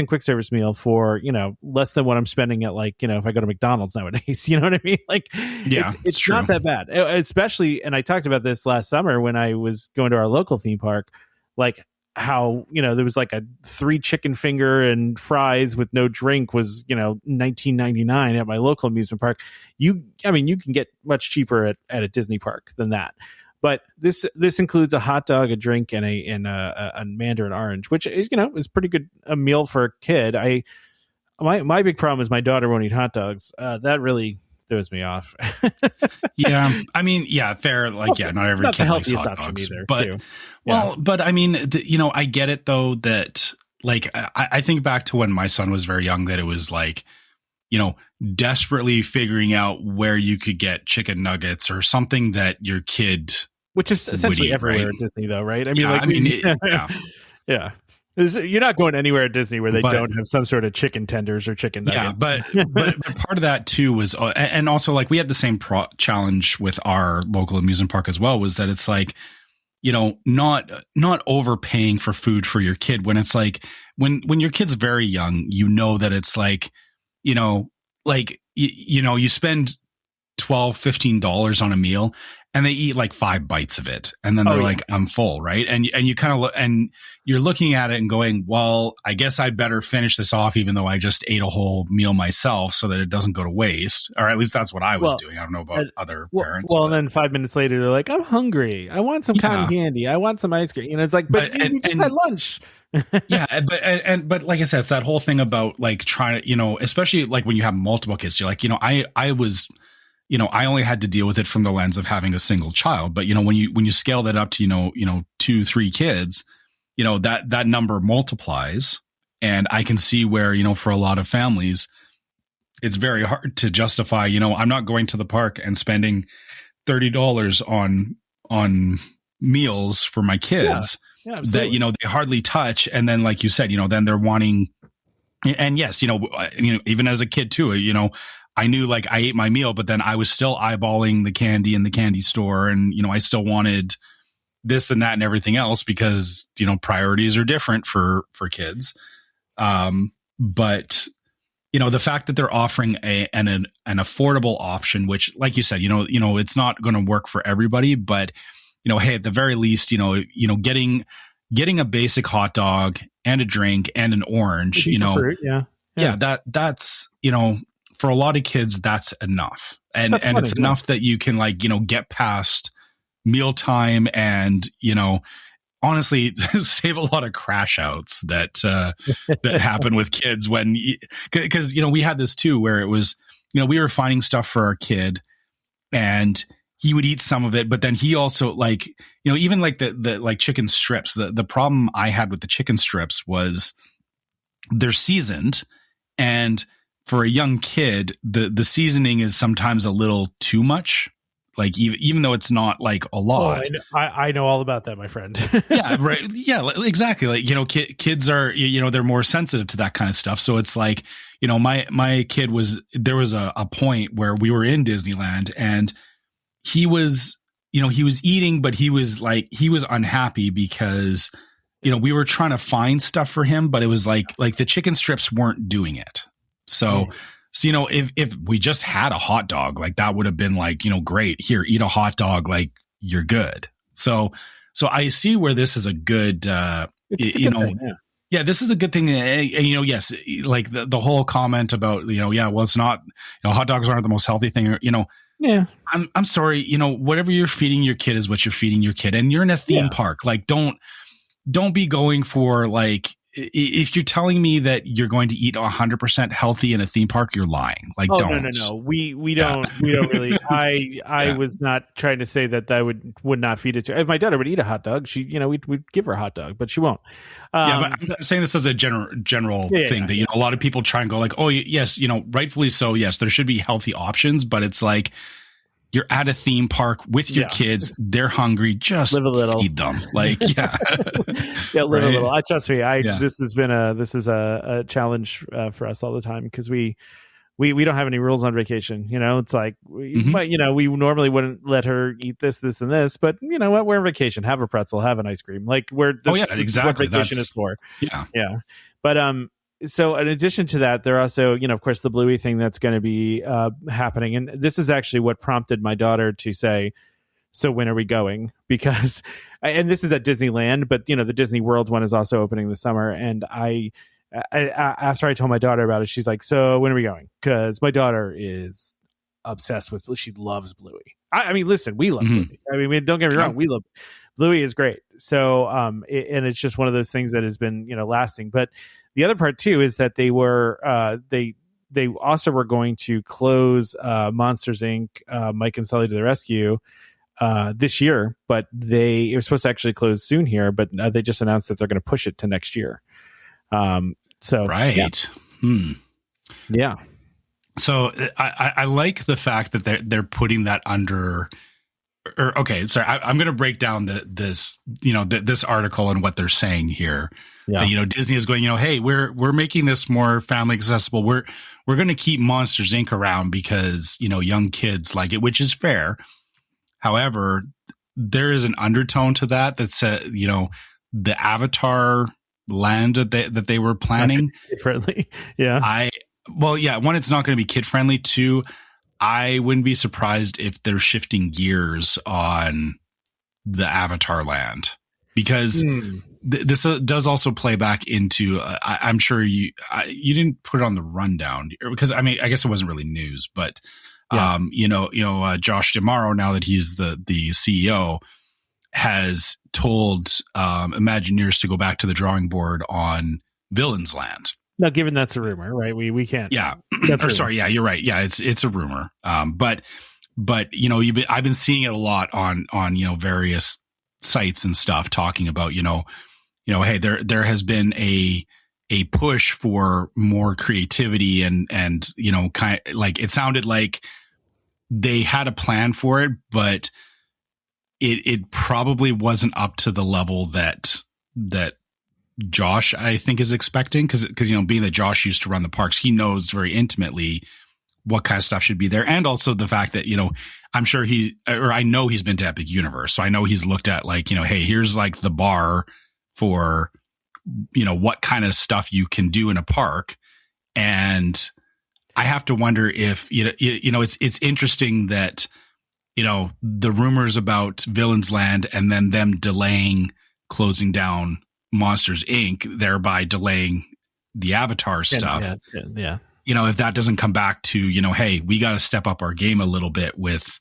quick service meal for, less than what I'm spending at, like, if I go to McDonald's nowadays, you know what I mean? Like, it's not that bad. Especially, and I talked about this last summer when I was going to our local theme park, like how, there was like a 3 chicken finger and fries with no drink was, $19.99 at my local amusement park. You can get much cheaper at a Disney park than that. But this includes a hot dog, a drink, and a mandarin orange, which is is pretty good a meal for a kid. My big problem is my daughter won't eat hot dogs. That really throws me off. Yeah, I mean, fair. Like, not every kid likes hot dogs, either, but too. But I mean, I get it though that, like, I think back to when my son was very young, that it was like, desperately figuring out where you could get chicken nuggets or something that your kid. Which is essentially everywhere at Disney, though, right? Yeah. You're not going anywhere at Disney where they don't have some sort of chicken tenders or chicken nuggets. Yeah, but part of that too was, and also like we had the same challenge with our local amusement park as well, was that it's like, not overpaying for food for your kid when it's like when your kid's very young, that it's like, you spend $12-15 on a meal and they eat like 5 bites of it and then they're like, I'm full, right? And you kind of and you're looking at it and going, well, I guess I better finish this off even though I just ate a whole meal myself so that it doesn't go to waste, or at least that's what I was doing. I don't know about other parents. Well, and then 5 minutes later they're like, I'm hungry, I want some cotton candy, I want some ice cream, it's like, but you just had lunch. But like I said, it's that whole thing about like trying to, especially like when you have multiple kids, you're like, I was, I only had to deal with it from the lens of having a single child. But, when you scale that up to, 2-3 kids, that number multiplies. And I can see where, for a lot of families, it's very hard to justify, I'm not going to the park and spending $30 on meals for my kids that, they hardly touch. And then, like you said, then they're wanting, and yes, even as a kid too, I knew like I ate my meal, but then I was still eyeballing the candy in the candy store. And, I still wanted this and that and everything else because, priorities are different for kids. But, the fact that they're offering an affordable option, which like you said, it's not going to work for everybody, but, hey, at the very least, getting a basic hot dog and a drink and an orange, fruit, that's, for a lot of kids, that's enough. And it's enough that you can like, get past mealtime and, honestly save a lot of crash outs that happen with kids because we had this too, where it was, we were finding stuff for our kid and he would eat some of it, but then he also like, even like the like chicken strips, the problem I had with the chicken strips was they're seasoned, and for a young kid, the seasoning is sometimes a little too much. Like even though it's not like a lot. Oh, I know all about that, my friend. Yeah, right. Yeah, exactly. Like, kids are, they're more sensitive to that kind of stuff. So it's like, my kid there was a point where we were in Disneyland and he was eating, but he was unhappy because, we were trying to find stuff for him, but it was like the chicken strips weren't doing it. So, if we just had a hot dog, like that would have been like, great, here, eat a hot dog, like you're good. So I see where this is a good, this is a good thing. And, yes, like the whole comment about, well, it's not, hot dogs aren't the most healthy thing, I'm sorry, whatever you're feeding your kid is what you're feeding your kid. And you're in a theme park, like don't, don't be going for like, if you're telling me that you're going to eat 100% healthy in a theme park, you're lying. Like, oh, don't. No. We don't really. I was not trying to say that I would not feed it to. If my daughter would eat a hot dog, she, we'd give her a hot dog, but she won't. But I'm saying this as a general thing that, a lot of people try and go like, oh, yes, rightfully so. Yes, there should be healthy options, but it's like, you're at a theme park with your kids. They're hungry. Just live a little. Feed them. Like, live a little. Trust me. This is a challenge for us all the time because we don't have any rules on vacation. It's like, we normally wouldn't let her eat this, and this, but you know what? We're on vacation. Have a pretzel. Have an ice cream. Like this is what vacation is for. Yeah. But so in addition to that, there also, of course, the Bluey thing that's going to be happening. And this is actually what prompted my daughter to say, so when are we going? Because, and this is at Disneyland, but, the Disney World one is also opening this summer. And I after I told my daughter about it, she's like, so when are we going? Because my daughter is obsessed with, she loves Bluey. I mean, listen, we love Bluey. I mean, don't get me wrong. We love Bluey is great. So, and it's just one of those things that has been, lasting. But the other part too is that they were they also were going to close Monsters Inc. Mike and Sully to the Rescue this year, but it was supposed to actually close soon here, but they just announced that they're going to push it to next year. So yeah. So I like the fact that they're putting that under. Or okay, sorry, I'm going to break down this article and what they're saying here. Yeah. That, Disney is going, hey, we're making this more family accessible. We're going to keep Monsters Inc. around because, young kids like it, which is fair. However, there is an undertone to that said, the Avatar land that they were planning. Kid friendly. Yeah. One, it's not going to be kid friendly. Two, I wouldn't be surprised if they're shifting gears on the Avatar land because this does also play back into. I'm sure you didn't put it on the rundown because I guess it wasn't really news, but Josh D'Amaro, now that he's the CEO, has told Imagineers to go back to the drawing board on Villains Land. Now, given that's a rumor, right? We can't. Yeah. Sorry. Yeah, you're right. Yeah, it's a rumor. But I've been seeing it a lot on various sites and stuff talking about hey, there has been a push for more creativity and kind of like it sounded like they had a plan for it, but it probably wasn't up to the level that Josh, I think, is expecting because being that Josh used to run the parks, he knows very intimately what kind of stuff should be there. And also the fact that, I'm sure I know he's been to Epic Universe. So I know he's looked at like, hey, here's like the bar for, what kind of stuff you can do in a park. And I have to wonder if, it's interesting that, the rumors about Villains Land and then them delaying closing down Monsters Inc., thereby delaying the Avatar stuff. Yeah. If that doesn't come back to, hey, we got to step up our game a little bit with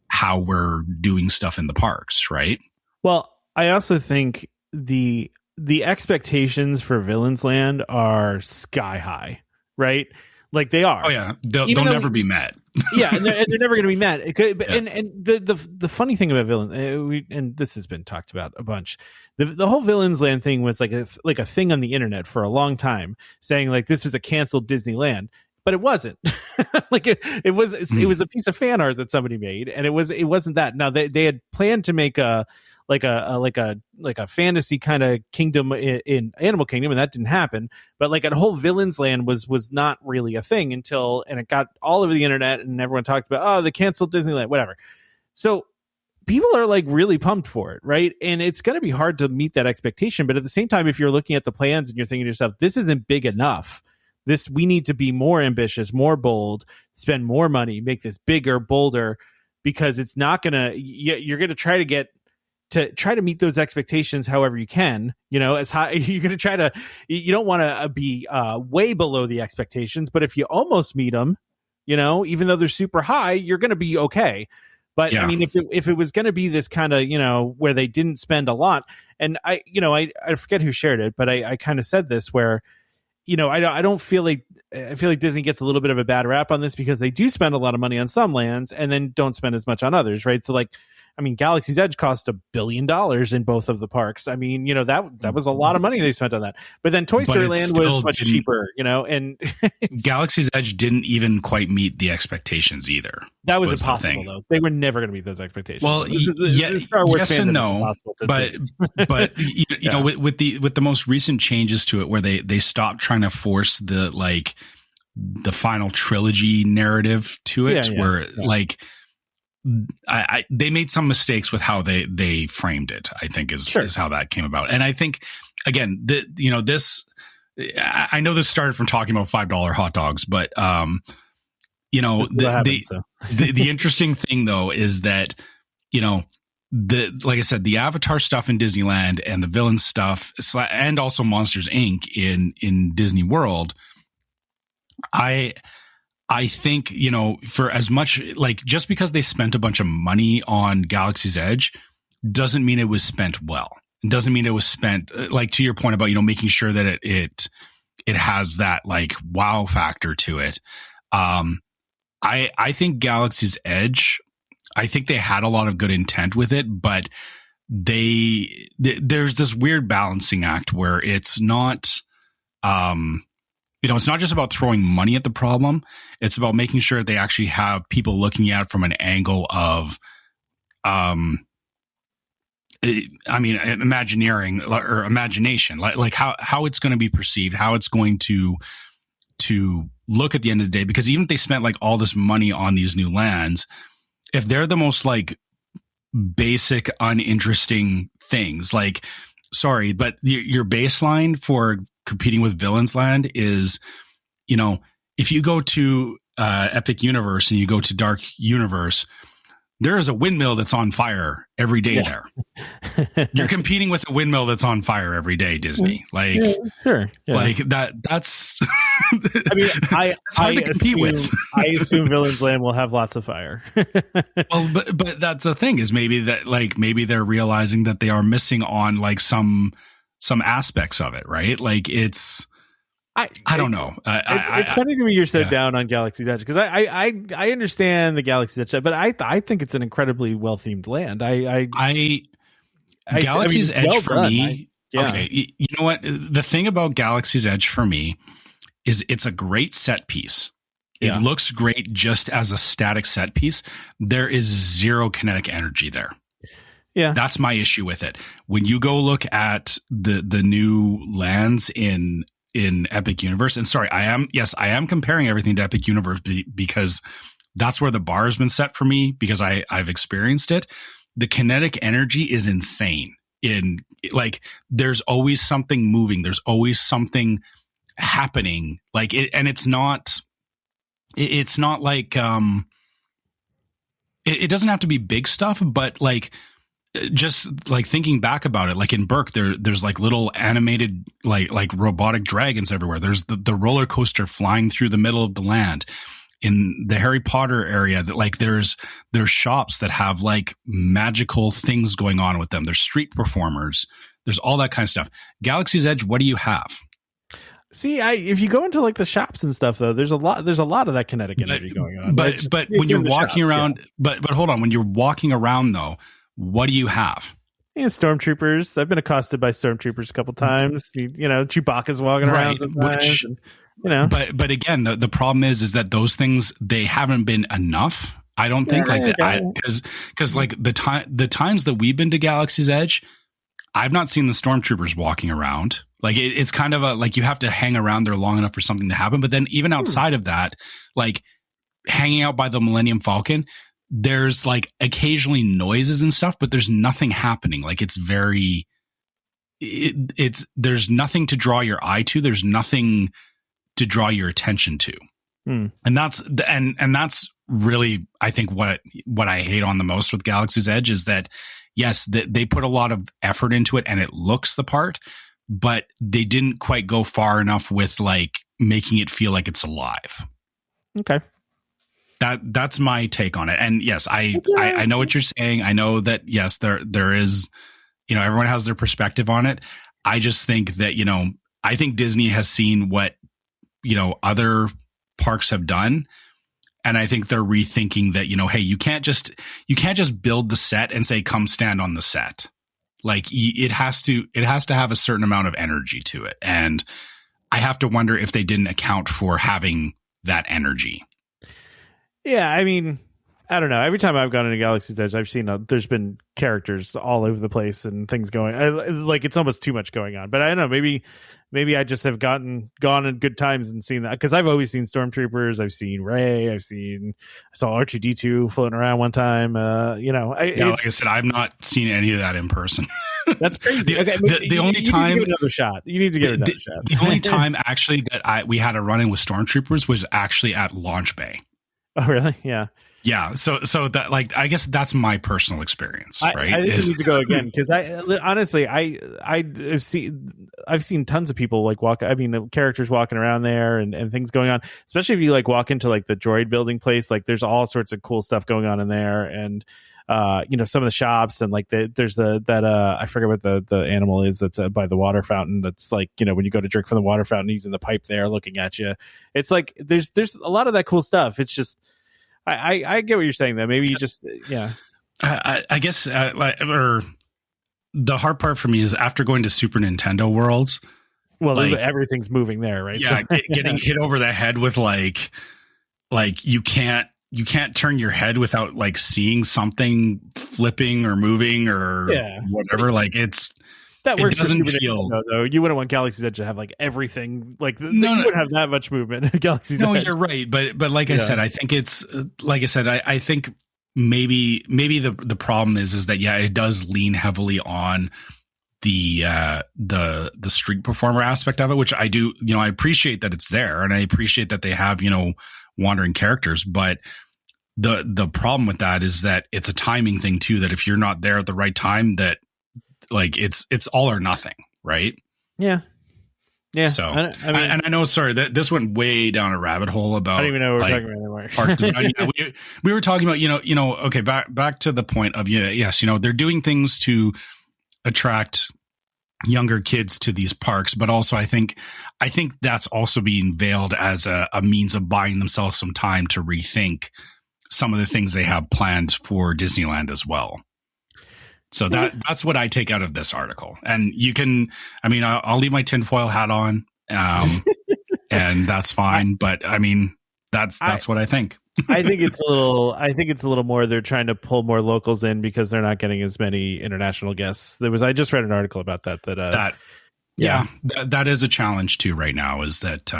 how we're doing stuff in the parks, right? Well, I also think the expectations for Villains Land are sky high, right? Like they are. Oh yeah, they'll never be met. Yeah, and they're never going to be met. And the funny thing about Villains, and this has been talked about a bunch. The whole Villains Land thing was like a thing on the internet for a long time, saying like this was a canceled Disneyland, but it wasn't. Like it was a piece of fan art that somebody made, and it wasn't that. Now they had planned to make a fantasy kind of kingdom in Animal Kingdom, and that didn't happen. But like a whole Villains Land was not really a thing and it got all over the internet, and everyone talked about the canceled Disneyland, whatever. So people are like really pumped for it, right? And it's going to be hard to meet that expectation. But at the same time, if you're looking at the plans and you're thinking to yourself, this isn't big enough. We need to be more ambitious, more bold, spend more money, make this bigger, bolder, because it's not going to, you're going to try to meet those expectations however you can, as high. You're going to try to, you don't want to be way below the expectations, but if you almost meet them, even though they're super high, you're going to be okay. But Yeah. I mean, if it was going to be this kind of, where they didn't spend a lot, and I forget who shared it, but I kind of said this where, I don't feel like, I feel like Disney gets a little bit of a bad rap on this because they do spend a lot of money on some lands and then don't spend as much on others, right? So like, I mean, Galaxy's Edge cost $1 billion in both of the parks. I mean, that was a lot of money they spent on that. But then Toy Story Land was much cheaper, and Galaxy's Edge didn't even quite meet the expentations either. That was impossible, though. They were never going to meet those expectations. Well, Star Wars yes and no, but with the most recent changes to it, where they stopped trying to force the final trilogy narrative to it, they made some mistakes with how they framed it, I think is how that came about. And I think, again, this, I know this started from talking about $5 hot dogs, but, the interesting thing though, is that, like I said, the Avatar stuff in Disneyland and the villain stuff and also Monsters Inc. in Disney World, I think, for as much, just because they spent a bunch of money on Galaxy's Edge doesn't mean it was spent well. It doesn't mean it was spent, to your point about, making sure that it has that wow factor to it. I think Galaxy's Edge, I think they had a lot of good intent with it, but there's this weird balancing act where it's not, it's not just about throwing money at the problem. It's about making sure they actually have people looking at it from an angle of, imagineering or imagination, like how it's going to be perceived, how it's going to look at the end of the day. Because even if they spent all this money on these new lands, if they're the most basic, uninteresting things, sorry, but your baseline for competing with Villains Land is, if you go to Epic Universe and you go to Dark Universe, there is a windmill that's on fire every day there. You're competing with a windmill that's on fire every day, Disney. Sure. Yeah. That's I mean, it's hard to compete with. I assume Villains Land will have lots of fire. Well, but that's the thing, is maybe that maybe they're realizing that they are missing on some aspects of it, right? I don't know. It's funny to me you're so down on Galaxy's Edge, because I understand the Galaxy's Edge, but I think it's an incredibly well themed land. Galaxy's Edge well for done. me. Okay, you know what? The thing about Galaxy's Edge for me is it's a great set piece. It looks great just as a static set piece. There is zero kinetic energy there. Yeah, that's my issue with it. When you go look at the new lands in Epic Universe, and sorry, I am comparing everything to Epic Universe because that's where the bar has been set for me, because I've experienced it. The kinetic energy is insane. There's always something moving. There's always something happening. And it's not like, it doesn't have to be big stuff, but just thinking back about it, in Burke, there's little animated robotic dragons everywhere. There's the roller coaster flying through the middle of the land. In the Harry Potter area, that there's shops that have magical things going on with them. There's street performers. There's all that kind of stuff. Galaxy's Edge, what do you have? See, if you go into the shops and stuff, though, there's a lot of that kinetic energy going on. But when you're walking around, but hold on, when you're walking around though, what do you have? Yeah, stormtroopers. I've been accosted by stormtroopers a couple times. Chewbacca's walking around sometimes. But again, the problem is that those things, they haven't been enough. I don't think because the times that we've been to Galaxy's Edge, I've not seen the stormtroopers walking around. It's kind of you have to hang around there long enough for something to happen. But then even outside of that, hanging out by the Millennium Falcon, there's occasionally noises and stuff, but there's nothing happening. There's nothing to draw your eye to. There's nothing to draw your attention to. And that's really, I think, what I hate on the most with Galaxy's Edge is that, yes, they put a lot of effort into it and it looks the part, but they didn't quite go far enough with making it feel like it's alive. Okay. That's my take on it. And yes, I know what you're saying. I know that yes, there is, everyone has their perspective on it. I just think that, I think Disney has seen what, other parks have done. And I think they're rethinking that, hey, you can't just build the set and say, come stand on the set. Like it has to have a certain amount of energy to it. And I have to wonder if they didn't account for having that energy. Yeah. I mean, I don't know. Every time I've gone into Galaxy's Edge, I've seen there's been characters all over the place and things going. Like it's almost too much going on. But I don't know. Maybe I just have gone in good times and seen that, because I've always seen stormtroopers. I've seen Rey. I saw R2-D2 floating around one time. Like I said, I've not seen any of that in person. That's crazy. Okay, the only time you need to give it another shot. You need to give it another shot. The only time actually that we had a run-in with stormtroopers was actually at Launch Bay. Oh, really? Yeah. Yeah, so that, like, I guess that's my personal experience, right? I think we need to go again, because I've seen tons of people like characters walking around there and things going on, especially if you like walk into like the droid building place. Like there's all sorts of cool stuff going on in there, and some of the shops, and like there's I forget what the animal is that's by the water fountain. That's like, when you go to drink from the water fountain, he's in the pipe there looking at you. It's like there's a lot of that cool stuff. It's just I get what you're saying though. Maybe you just I guess or the hard part for me is after going to Super Nintendo World. Well, like, everything's moving there, right? Yeah, getting hit over the head with like you can't turn your head without like seeing something flipping or moving or whatever. Like that works. It doesn't feel though. You wouldn't want Galaxy's Edge to have like everything. Like you wouldn't have that much movement in Galaxy's Edge. No, you're right. But like I said, I think it's like I said. I think maybe the problem is that it does lean heavily on the street performer aspect of it, which I do. I appreciate that it's there, and I appreciate that they have wandering characters, but the problem with that is that it's a timing thing too, that if you're not there at the right time, that like it's all or nothing, right? Yeah. So I know, sorry, that this went way down a rabbit hole about, I don't even know what we're talking about anymore. Park design. We were talking about, okay, back to the point of, yes, they're doing things to attract younger kids to these parks, but also I think that's also being veiled as a means of buying themselves some time to rethink some of the things they have planned for Disneyland as well. So that's what I take out of this article. And you can, I'll leave my tinfoil hat on, and that's fine. But that's what I think. I think it's a little more. They're trying to pull more locals in because they're not getting as many international guests. I just read an article about that. That is a challenge too right now. Is that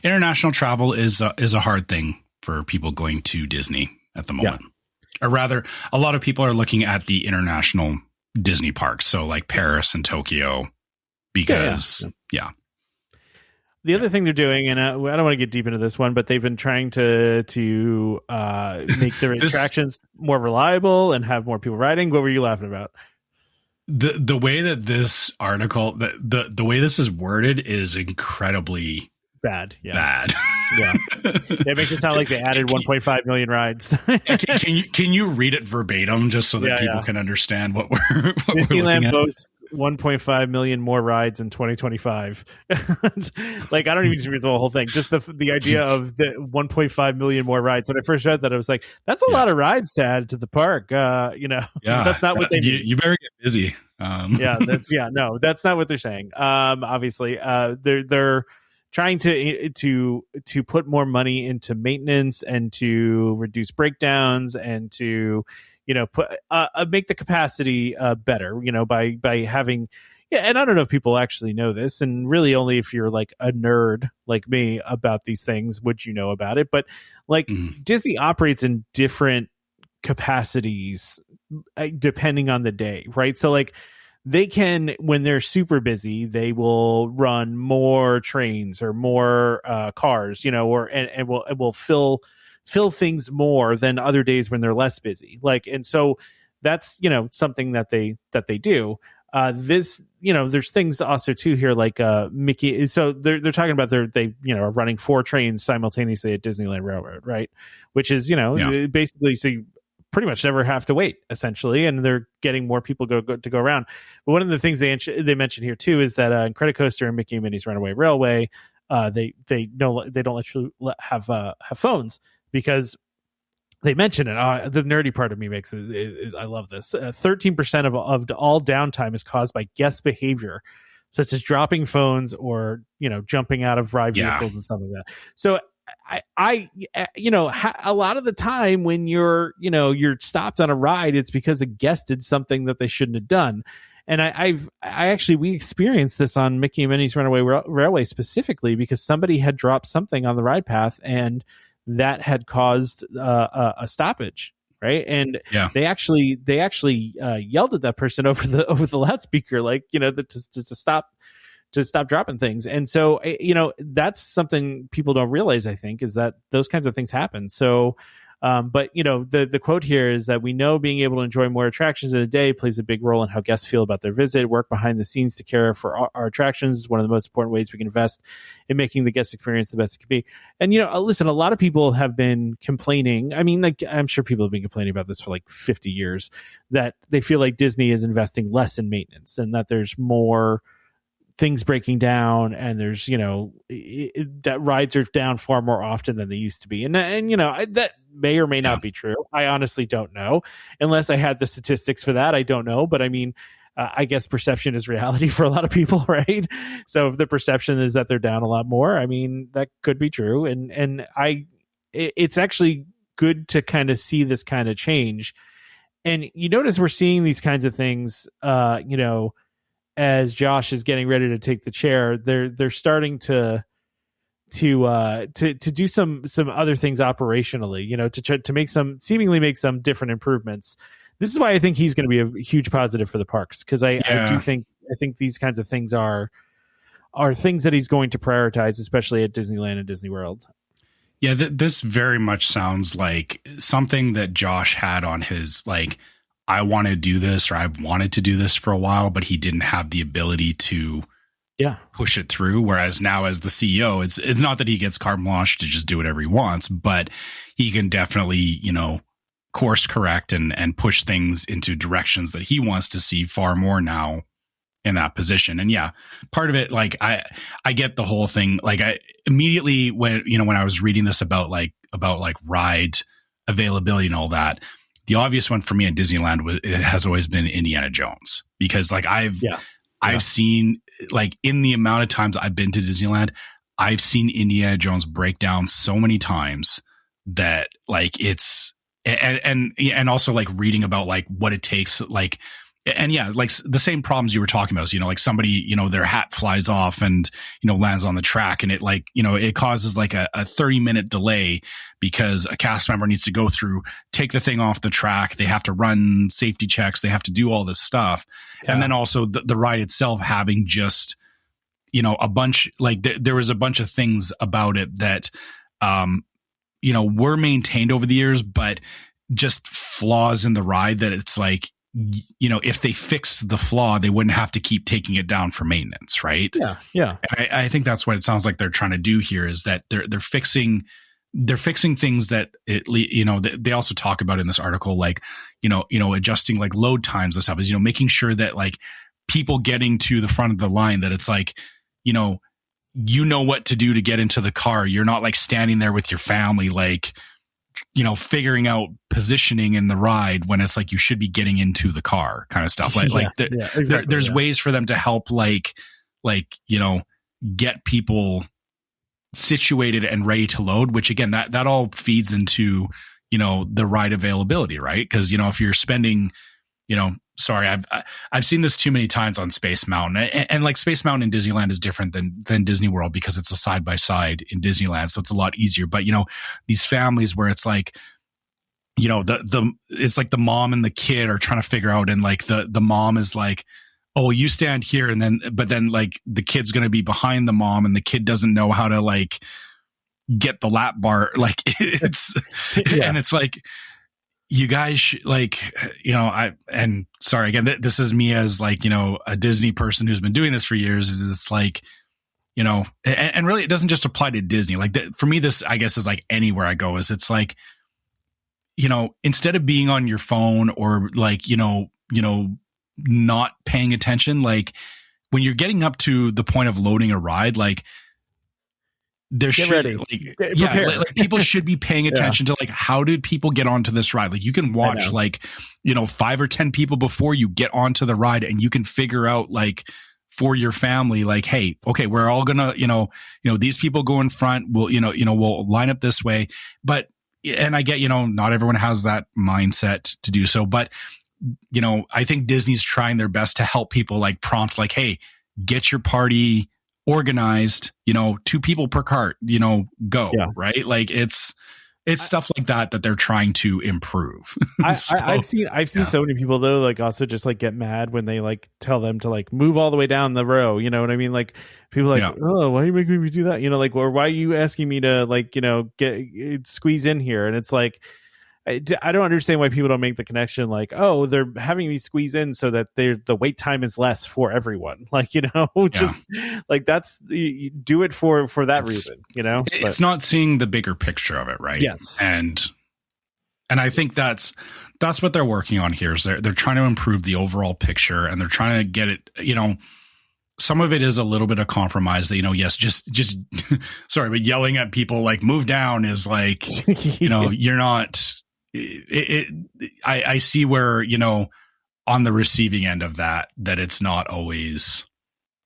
international travel is a hard thing for people going to Disney at the moment. Or rather, a lot of people are looking at the international Disney parks, so like Paris and Tokyo, because The other thing they're doing, and I don't want to get deep into this one, but they've been trying to make their attractions more reliable and have more people riding. What were you laughing about? The way that this article, the way this is worded is incredibly bad. Bad. Yeah. It makes it sound like they added 1.5 million rides. Can you read it verbatim just so that people can understand what we're Disneyland boasts 1.5 million more rides in 2025. Like, I don't even need to read the whole thing. Just the idea of the 1.5 million more rides. When I first read that, I was like, that's a lot of rides to add to the park. That's not what they do. You better get busy. That's not what they're saying. Obviously, they're trying to put more money into maintenance and to reduce breakdowns and to make the capacity better, by having, and I don't know if people actually know this, and really only if you're like a nerd like me about these things would you know about it, but like Disney operates in different capacities depending on the day, right? So like they can, when they're super busy, they will run more trains or more cars, and will fill things more than other days when they're less busy. Like, and so that's, something that they do. This, there's things also too here like Mickey. So they're talking about they are running 4 trains simultaneously at Disneyland Railroad, right? Which is basically, so you pretty much never have to wait essentially, and they're getting more people to go around. But one of the things they mentioned here too is that in Incredicoaster and Mickey and Minnie's Runaway Railway, they don't let you have phones, because they mention it. The nerdy part of me makes it. I love this. 13% of all downtime is caused by guest behavior, such as dropping phones or jumping out of ride vehicles and stuff like that. So a lot of the time when you're stopped on a ride, it's because a guest did something that they shouldn't have done. And we experienced this on Mickey and Minnie's Runaway Railway specifically, because somebody had dropped something on the ride path and that had caused a stoppage, right? And they actually yelled at that person over the loudspeaker, like to stop dropping things. And so that's something people don't realize, I think, is that those kinds of things happen. So but the quote here is that we know being able to enjoy more attractions in a day plays a big role in how guests feel about their visit. Work behind the scenes to care for our attractions is one of the most important ways we can invest in making the guest experience the best it can be. And listen, a lot of people have been complaining. I mean, like, I'm sure people have been complaining about this for like 50 years, that they feel like Disney is investing less in maintenance and that there's more things breaking down, and there's that rides are down far more often than they used to be, and that may or may not be true. I honestly don't know, unless I had the statistics for that. I don't know, but I mean, I guess perception is reality for a lot of people, right? So if the perception is that they're down a lot more, I mean, that could be true, and it's actually good to kind of see this kind of change. And you notice we're seeing these kinds of things, as Josh is getting ready to take the chair, they're starting to do some other things operationally, to make some different improvements. This is why I think he's going to be a huge positive for the parks, because I think these kinds of things are things that he's going to prioritize, especially at Disneyland and Disney World. Yeah, this very much sounds like something that Josh had on his, like, I want to do this, or I've wanted to do this for a while, but he didn't have the ability to push it through. Whereas now, as the CEO, it's not that he gets carte blanche to just do whatever he wants, but he can definitely, course correct and push things into directions that he wants to see far more now in that position. And part of it, like, I get the whole thing. Like, I immediately when I was reading this about ride availability and all that, the obvious one for me at Disneyland has always been Indiana Jones, because like I've seen, like, in the amount of times I've been to Disneyland, I've seen Indiana Jones break down so many times that, like, it's and also, like, reading about, like, what it takes, like, and like the same problems you were talking about. So, like, somebody, their hat flies off and, lands on the track, and it, like, it causes like a 30-minute delay because a cast member needs to go through, take the thing off the track. They have to run safety checks. They have to do all this stuff. Yeah. And then also the ride itself having just, a bunch, like there was a bunch of things about it that, were maintained over the years, but just flaws in the ride that it's like, if they fix the flaw, they wouldn't have to keep taking it down for maintenance, right? Yeah. And I think that's what it sounds like they're trying to do here, is that they're fixing things that they also talk about in this article, like adjusting like load times and stuff, is making sure that, like, people getting to the front of the line, that it's like what to do to get into the car. You're not like standing there with your family, like, figuring out positioning in the ride when it's like you should be getting into the car, kind of stuff. Exactly, there's ways for them to help, get people situated and ready to load, which again, that all feeds into, the ride availability, right? Because, if you're spending, I've seen this too many times on Space Mountain, and like Space Mountain in Disneyland is different than Disney World, because it's a side by side in Disneyland, so it's a lot easier. But these families where it's like, it's like the mom and the kid are trying to figure out, and like the mom is like, oh, you stand here, but then like the kid's gonna be behind the mom, and the kid doesn't know how to like get the lap bar, like it's and it's like, you guys and sorry again, this is me as like, a Disney person who's been doing this for years. Is it's like, and really it doesn't just apply to Disney. Like for me, this, I guess, is like anywhere I go, is it's like, instead of being on your phone or like, not paying attention, like when you're getting up to the point of loading a ride, like there Get should ready. like people should be paying attention to like, how did people get onto this ride? Like you can watch like, 5 or 10 people before you get onto the ride, and you can figure out like for your family, like, hey, okay, we're all gonna, these people go in front. We'll line up this way. But, and I get, not everyone has that mindset to do so, but I think Disney's trying their best to help people, like prompt, like, hey, get your party organized, 2 people per cart, go, right? Like it's stuff like that they're trying to improve. I've seen so many people though, like also just like get mad when they like tell them to like move all the way down the row. You know what I mean? Like people are like, oh, why are you making me do that? Like, or why are you asking me to like, get squeeze in here? And it's like, I don't understand why people don't make the connection. Like, oh, they're having me squeeze in so that the wait time is less for everyone. Like, just like you do it for that reason. It's not seeing the bigger picture of it, right? Yes, and I think that's what they're working on here. Is they're trying to improve the overall picture, and they're trying to get it. Some of it is a little bit of compromise. That yes, just sorry, but yelling at people like move down is like you're not. I see where, on the receiving end of that it's not always,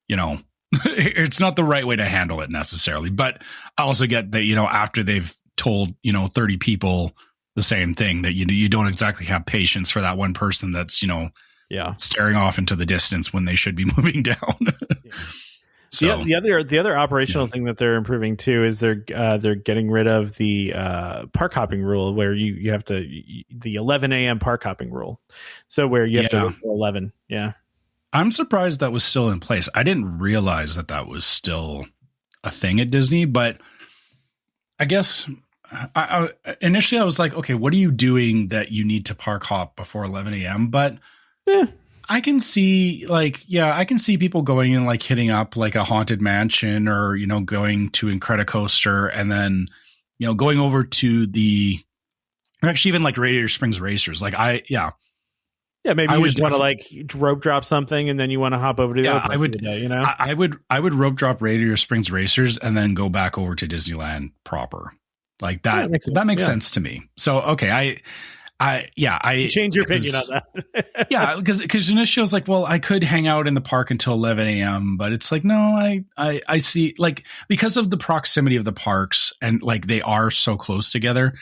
it's not the right way to handle it necessarily. But I also get that, after they've told, 30 people the same thing, that, you don't exactly have patience for that one person that's, staring off into the distance when they should be moving down. So the other operational thing that they're improving too is they're getting rid of the park hopping rule, where you have to the 11 a.m. park hopping rule. So where you have to wait till 11. Yeah, I'm surprised that was still in place. I didn't realize that was still a thing at Disney, but I guess initially I was like, okay, what are you doing that you need to park hop before 11 a.m.? But I can see I can see people going and like hitting up like a Haunted Mansion or, going to Incredicoaster and then, going over to or actually even like Radiator Springs Racers. Like maybe you just want to like rope drop something and then you want to hop over to the other place of the day, I would rope drop Radiator Springs Racers and then go back over to Disneyland proper. Like that, that makes sense to me. So, okay. I change your opinion on that. because initially I was like, well, I could hang out in the park until 11 a.m., but it's like, no, I see, like, because of the proximity of the parks and like they are so close together,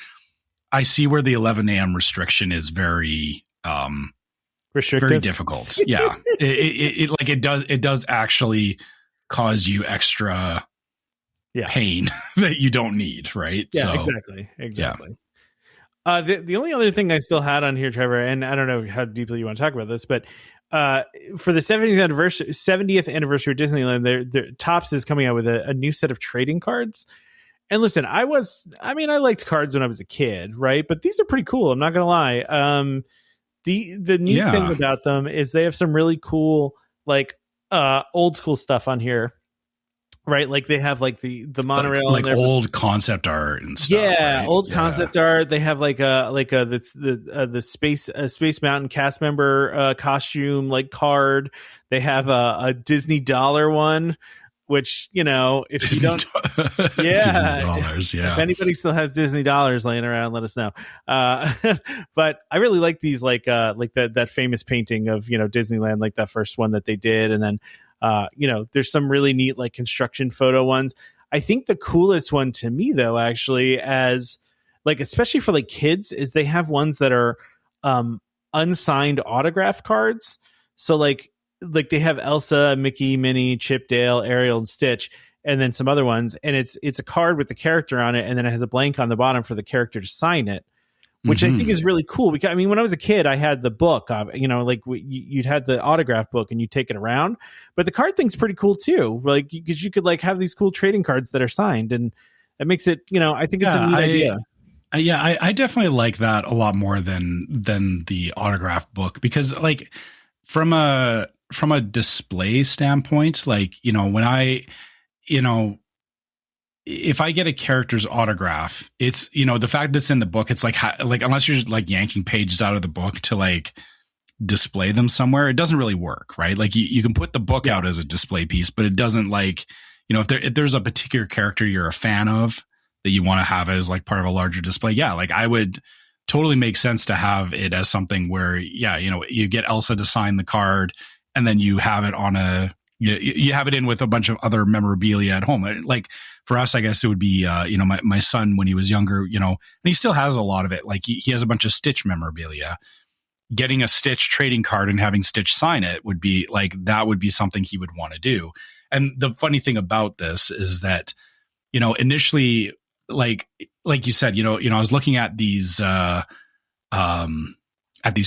I see where the 11 a.m. restriction is very restrictive, very difficult. Yeah, it does actually cause you extra pain that you don't need, right? Yeah, so, exactly. The only other thing I still had on here, Trevor, and I don't know how deeply you want to talk about this, but for the 70th anniversary of Disneyland, their TOPS is coming out with a new set of trading cards. And listen, I liked cards when I was a kid, right? But these are pretty cool. I'm not gonna lie. The neat thing about them is they have some really cool, like old school stuff on here. Right, like they have like the monorail, like old concept art and stuff. Yeah, right? Old concept art. They have like the Space Mountain cast member costume like card. They have a Disney dollar one, which if Disney you don't, Disney dollars, if anybody still has Disney dollars laying around, let us know. But I really like these like that famous painting of Disneyland, like that first one that they did, and then. There's some really neat like construction photo ones. I think the coolest one to me though, actually, as like, especially for like kids, is they have ones that are unsigned autograph cards. So like they have Elsa, Mickey, Minnie, Chip, Dale, Ariel, and Stitch, and then some other ones. And it's a card with the character on it, and then it has a blank on the bottom for the character to sign it. Which I think is really cool because when I was a kid, I had the book of, you'd had the autograph book and you take it around, but the card thing's pretty cool too. Like, because you could like have these cool trading cards that are signed, and it makes it, I think it's a neat idea. Yeah, I definitely like that a lot more than the autograph book, because like from a display standpoint, like, when I, if I get a character's autograph, it's, the fact that's in the book, it's like unless you're like yanking pages out of the book to like display them somewhere, it doesn't really work, right? Like you can put the book out as a display piece, but it doesn't, like, if there's a particular character you're a fan of that you want to have as like part of a larger display, yeah, like I would totally make sense to have it as something where, yeah, you get Elsa to sign the card, and then you have it on you have it in with a bunch of other memorabilia at home. Like for us, I guess it would be, my son, when he was younger, and he still has a lot of it. Like he has a bunch of Stitch memorabilia. Getting a Stitch trading card and having Stitch sign it would be like, that would be something he would want to do. And the funny thing about this is that, initially, like you said, I was looking at these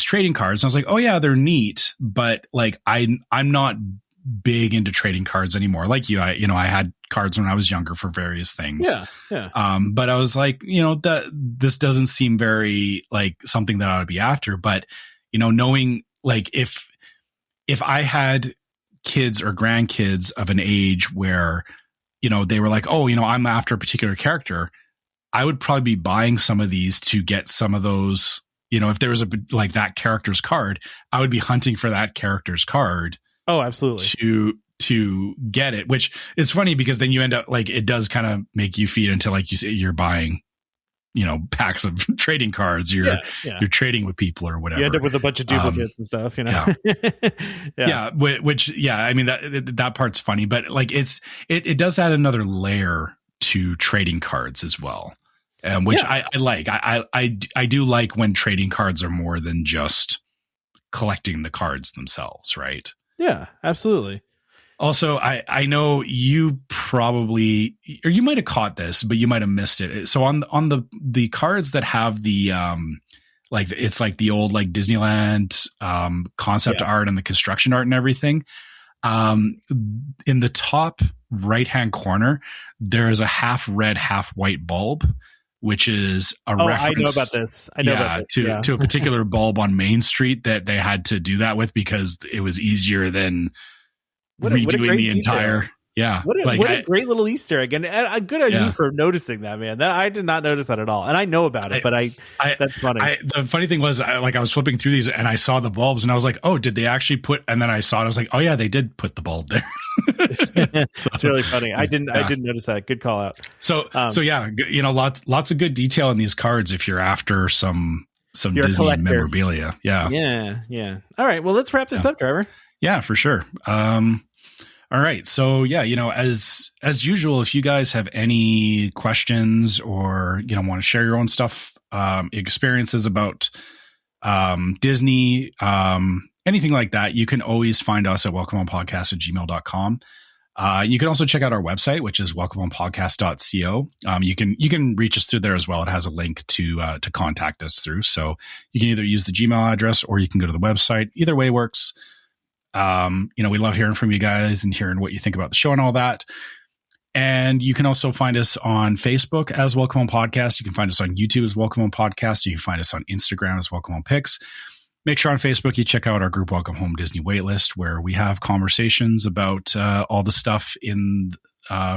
trading cards, and I was like, oh yeah, they're neat, but like I'm not big into trading cards anymore. Like you, I had cards when I was younger for various things. Yeah. But I was like, that this doesn't seem very like something that I would be after. But, knowing like if I had kids or grandkids of an age where, they were like, oh, I'm after a particular character, I would probably be buying some of these to get some of those, if there was like that character's card, I would be hunting for that character's card. Oh, absolutely. To get it, which is funny because then you end up like, it does kind of make you feed into, like you say, you're buying, packs of trading cards. You're trading with people or whatever. You end up with a bunch of duplicates and stuff, Yeah. Yeah. Which, I mean, that part's funny, but like it does add another layer to trading cards as well. Which I like. I do like when trading cards are more than just collecting the cards themselves, right? Yeah, absolutely. Also, I know you probably, or you might have caught this, but you might have missed it. So on the cards that have the like, it's like the old like Disneyland concept art and the construction art and everything. In the top right-hand corner, there is a half red, half white bulb, which is a reference. I know about this. To a particular bulb on Main Street that they had to do that with because it was easier than redoing the entire. Yeah. What a great little Easter egg. And good on you for noticing that, man. I did not notice that at all. And I know about it, but that's funny. The funny thing was, I was flipping through these and I saw the bulbs and I was like, oh, did they actually put, and then I saw it. I was like, oh yeah, they did put the bulb there. It's really funny. I didn't notice that. Good call out. So yeah, lots of good detail in these cards if you're after some Disney memorabilia. Yeah. Yeah. All right. Well, let's wrap this up, Trevor. Yeah, for sure. All right. So yeah, as usual, if you guys have any questions or, want to share your own stuff, experiences about, Disney, anything like that, you can always find us at welcomehomepodcast@gmail.com. You can also check out our website, which is welcomehomepodcast.co. You can reach us through there as well. It has a link to contact us through. So you can either use the Gmail address or you can go to the website. Either way works. We love hearing from you guys and hearing what you think about the show and all that. And you can also find us on Facebook as Welcome Home Podcast. You can find us on YouTube as Welcome Home Podcast. You can find us on Instagram as Welcome Home Pics. Make sure on Facebook you check out our group Welcome Home Disney Waitlist, where we have conversations about all the stuff in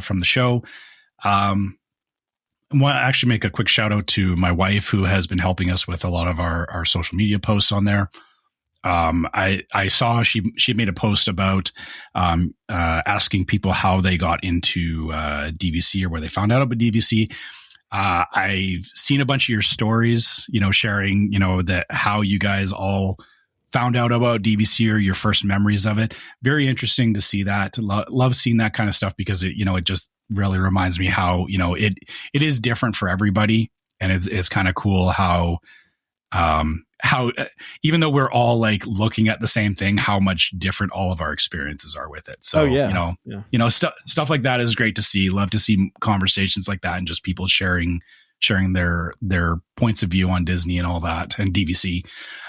from the show. I want to actually make a quick shout out to my wife, who has been helping us with a lot of our social media posts on there. I saw she made a post about asking people how they got into DVC or where they found out about DVC. I've seen a bunch of your stories, sharing, that how you guys all found out about DVC or your first memories of it. Very interesting to see that. Love seeing that kind of stuff because it just really reminds me how, it is different for everybody. And it's kind of cool how even though we're all like looking at the same thing, how much different all of our experiences are with it. So, stuff like that is great to see. Love to see conversations like that and just people sharing their points of view on Disney and all that and DVC.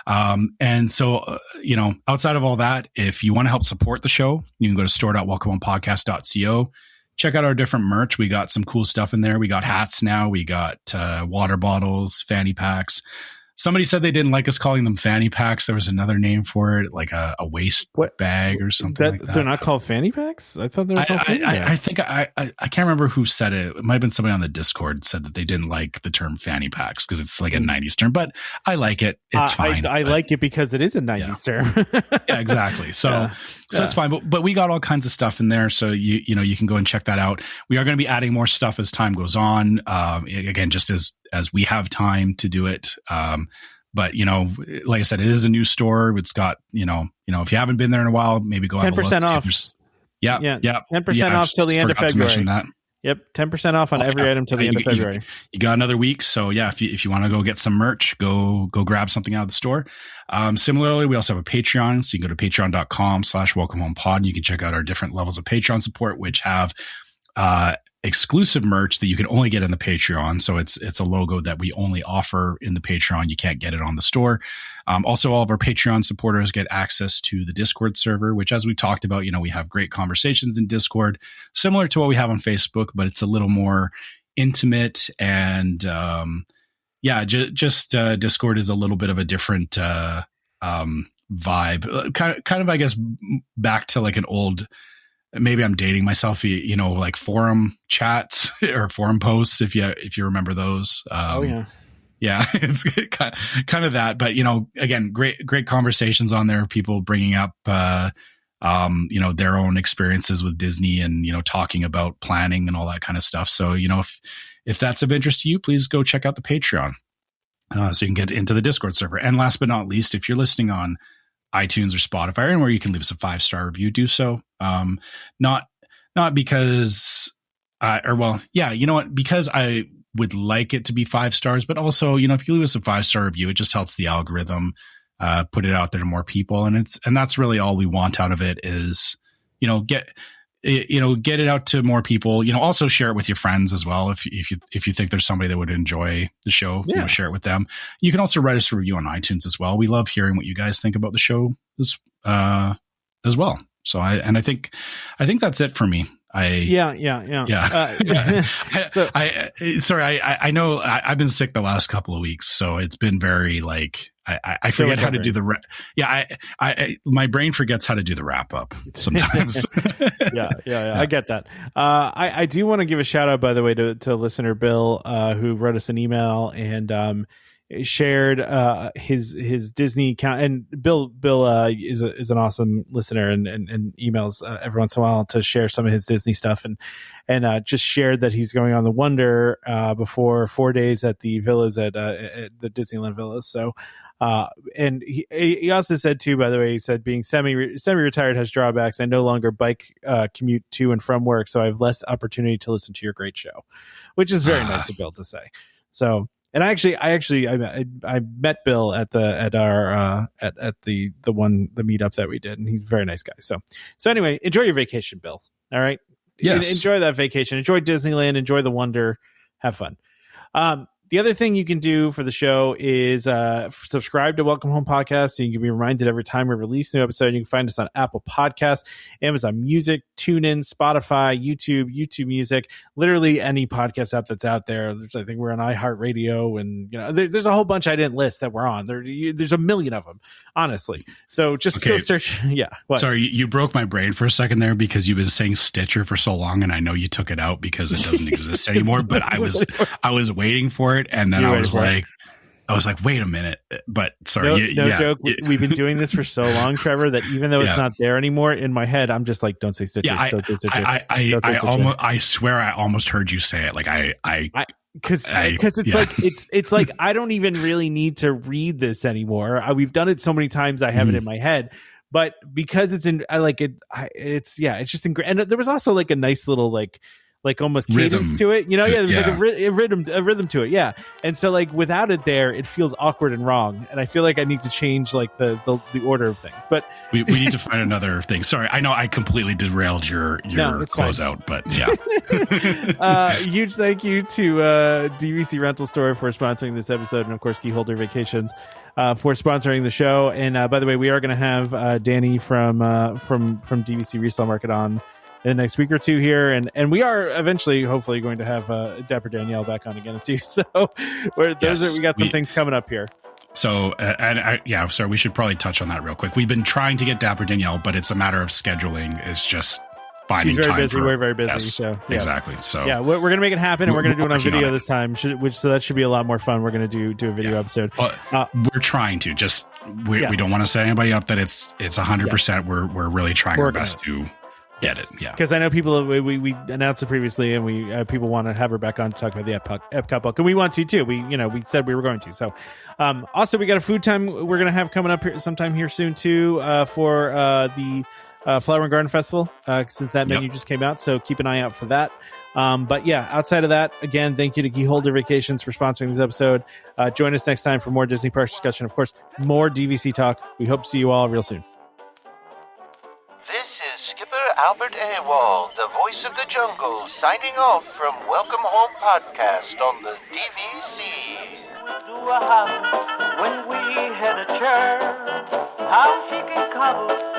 And so, outside of all that, if you want to help support the show, you can go to store.welcomehomepodcast.co. check out our different merch. We got some cool stuff in there. We got hats now. We got water bottles, fanny packs. Somebody said they didn't like us calling them fanny packs. There was another name for it, like a waist bag or something like that. They're not called fanny packs? I thought they were called fanny packs. I think I can't remember who said it. It might have been somebody on the Discord said that they didn't like the term fanny packs because it's like a 90s term, but I like it. It's fine. I like it because it is a 90s term. Yeah, exactly. So it's fine. But we got all kinds of stuff in there. So you know, you can go and check that out. We are going to be adding more stuff as time goes on. Again, just as we have time to do it. But you know, like I said, it is a new store. It's got, you know, if you haven't been there in a while, maybe go have a look. 10% off. Yeah. 10% off till the end of February. That. Yep, 10% off on every item till the end of February. You got another week, so yeah, if you want to go get some merch, go grab something out of the store. Similarly, we also have a Patreon, so you can go to patreon.com/welcomehomepod, and you can check out our different levels of Patreon support, which have exclusive merch that you can only get in the Patreon. So it's a logo that we only offer in the Patreon. You can't get it on the store. Also, all of our Patreon supporters get access to the Discord server, which, as we talked about, you know, we have great conversations in Discord, similar to what we have on Facebook, but it's a little more intimate. And Discord is a little bit of a different vibe. Kind of, I guess, back to like an old, maybe I'm dating myself, you know, like forum chats or forum posts, if you remember those. Yeah, it's kind of that. But, you know, again, great conversations on there. People bringing up, you know, their own experiences with Disney and, you know, talking about planning and all that kind of stuff. So, you know, if that's of interest to you, please go check out the Patreon so you can get into the Discord server. And last but not least, if you're listening on iTunes or Spotify, and where you can leave us a 5-star review, do so. Not because, you know what? Because I would like it to be 5 stars, but also, you know, if you leave us a 5-star review, it just helps the algorithm put it out there to more people, and that's really all we want out of it is, you know, get it out to more people. You know, also share it with your friends as well. If you think there's somebody that would enjoy the show, you know, share it with them. You can also write us a review on iTunes as well. We love hearing what you guys think about the show as well. So I think that's it for me. I know I've been sick the last couple of weeks, so it's been very like I forget how to do the my brain forgets how to do the wrap up sometimes. I get that. I do want to give a shout out, by the way, to listener Bill, who wrote us an email and shared his Disney account. And Bill is an awesome listener and emails every once in a while to share some of his Disney stuff, and just shared that he's going on the Wonder before 4 days at the villas at the Disneyland villas. So and he also said too, by the way, he said being semi-retired has drawbacks. I no longer bike commute to and from work, so I have less opportunity to listen to your great show, which is very nice of Bill to say. So, and I met Bill at our meetup that we did, and he's a very nice guy. So anyway, enjoy your vacation, Bill. All right. Yes. Enjoy that vacation. Enjoy Disneyland. Enjoy the Wonder. Have fun. The other thing you can do for the show is subscribe to Welcome Home Podcast, so you can be reminded every time we release a new episode. You can find us on Apple Podcasts, Amazon Music, TuneIn, Spotify, YouTube Music, literally any podcast app that's out there. I think we're on iHeartRadio, and you know, there's a whole bunch I didn't list that we're on. There's a million of them, honestly. So just go search. Yeah. What? Sorry, you broke my brain for a second there because you've been saying Stitcher for so long, and I know you took it out because it doesn't exist anymore. But I was waiting for it. And then I was like, wait a minute. But sorry. No joke. We've been doing this for so long, Trevor, that even though it's not there anymore, in my head, I'm just like, don't say Stitcher. Yeah, don't say Stitcher. I swear I almost heard you say it. Like because it's like I don't even really need to read this anymore. We've done it so many times. I have it in my head. But because it's in, I like it. It's just in. And there was also like a nice little like almost cadence rhythm to it, you know? Yeah, there's like a rhythm to it. Yeah. And so like without it there, it feels awkward and wrong. And I feel like I need to change like the order of things. But we need to find another thing. Sorry, I know I completely derailed your closeout, but yeah. Huge thank you to DVC Rental Store for sponsoring this episode, and of course Keyholder Vacations for sponsoring the show. And by the way, we are going to have Danny from DVC Resale Market on in the next week or two here, and we are eventually, hopefully, going to have Dapper Danielle back on again too. So we got some things coming up here. So, sorry, we should probably touch on that real quick. We've been trying to get Dapper Danielle, but it's a matter of scheduling. It's just finding time. She's very busy. We're very busy. Yes, so yes. Exactly. So yeah, we're gonna make it happen, and we're gonna do it on video this time. So that should be a lot more fun. We're gonna do a video episode. We're trying to. Just we don't want to set anybody up that it's 100%. We're really trying our best to get it. Yeah, because I know people. We announced it previously, and we people want to have her back on to talk about the Epcot book, and we want to too. We said we were going to. So also we got a food time we're gonna have coming up here sometime here soon too for the Flower and Garden Festival, since that menu just came out, so keep an eye out for that. But yeah, outside of that, again, thank you to Keyholder Vacations for sponsoring this episode. Join us next time for more Disney Parks discussion. Of course, more DVC talk. We hope to see you all real soon. This is Skipper Albert Awol, the voice of the jungle, signing off from Welcome Home Podcast on the DVC. Do a house when we had a chair, how she can cuddle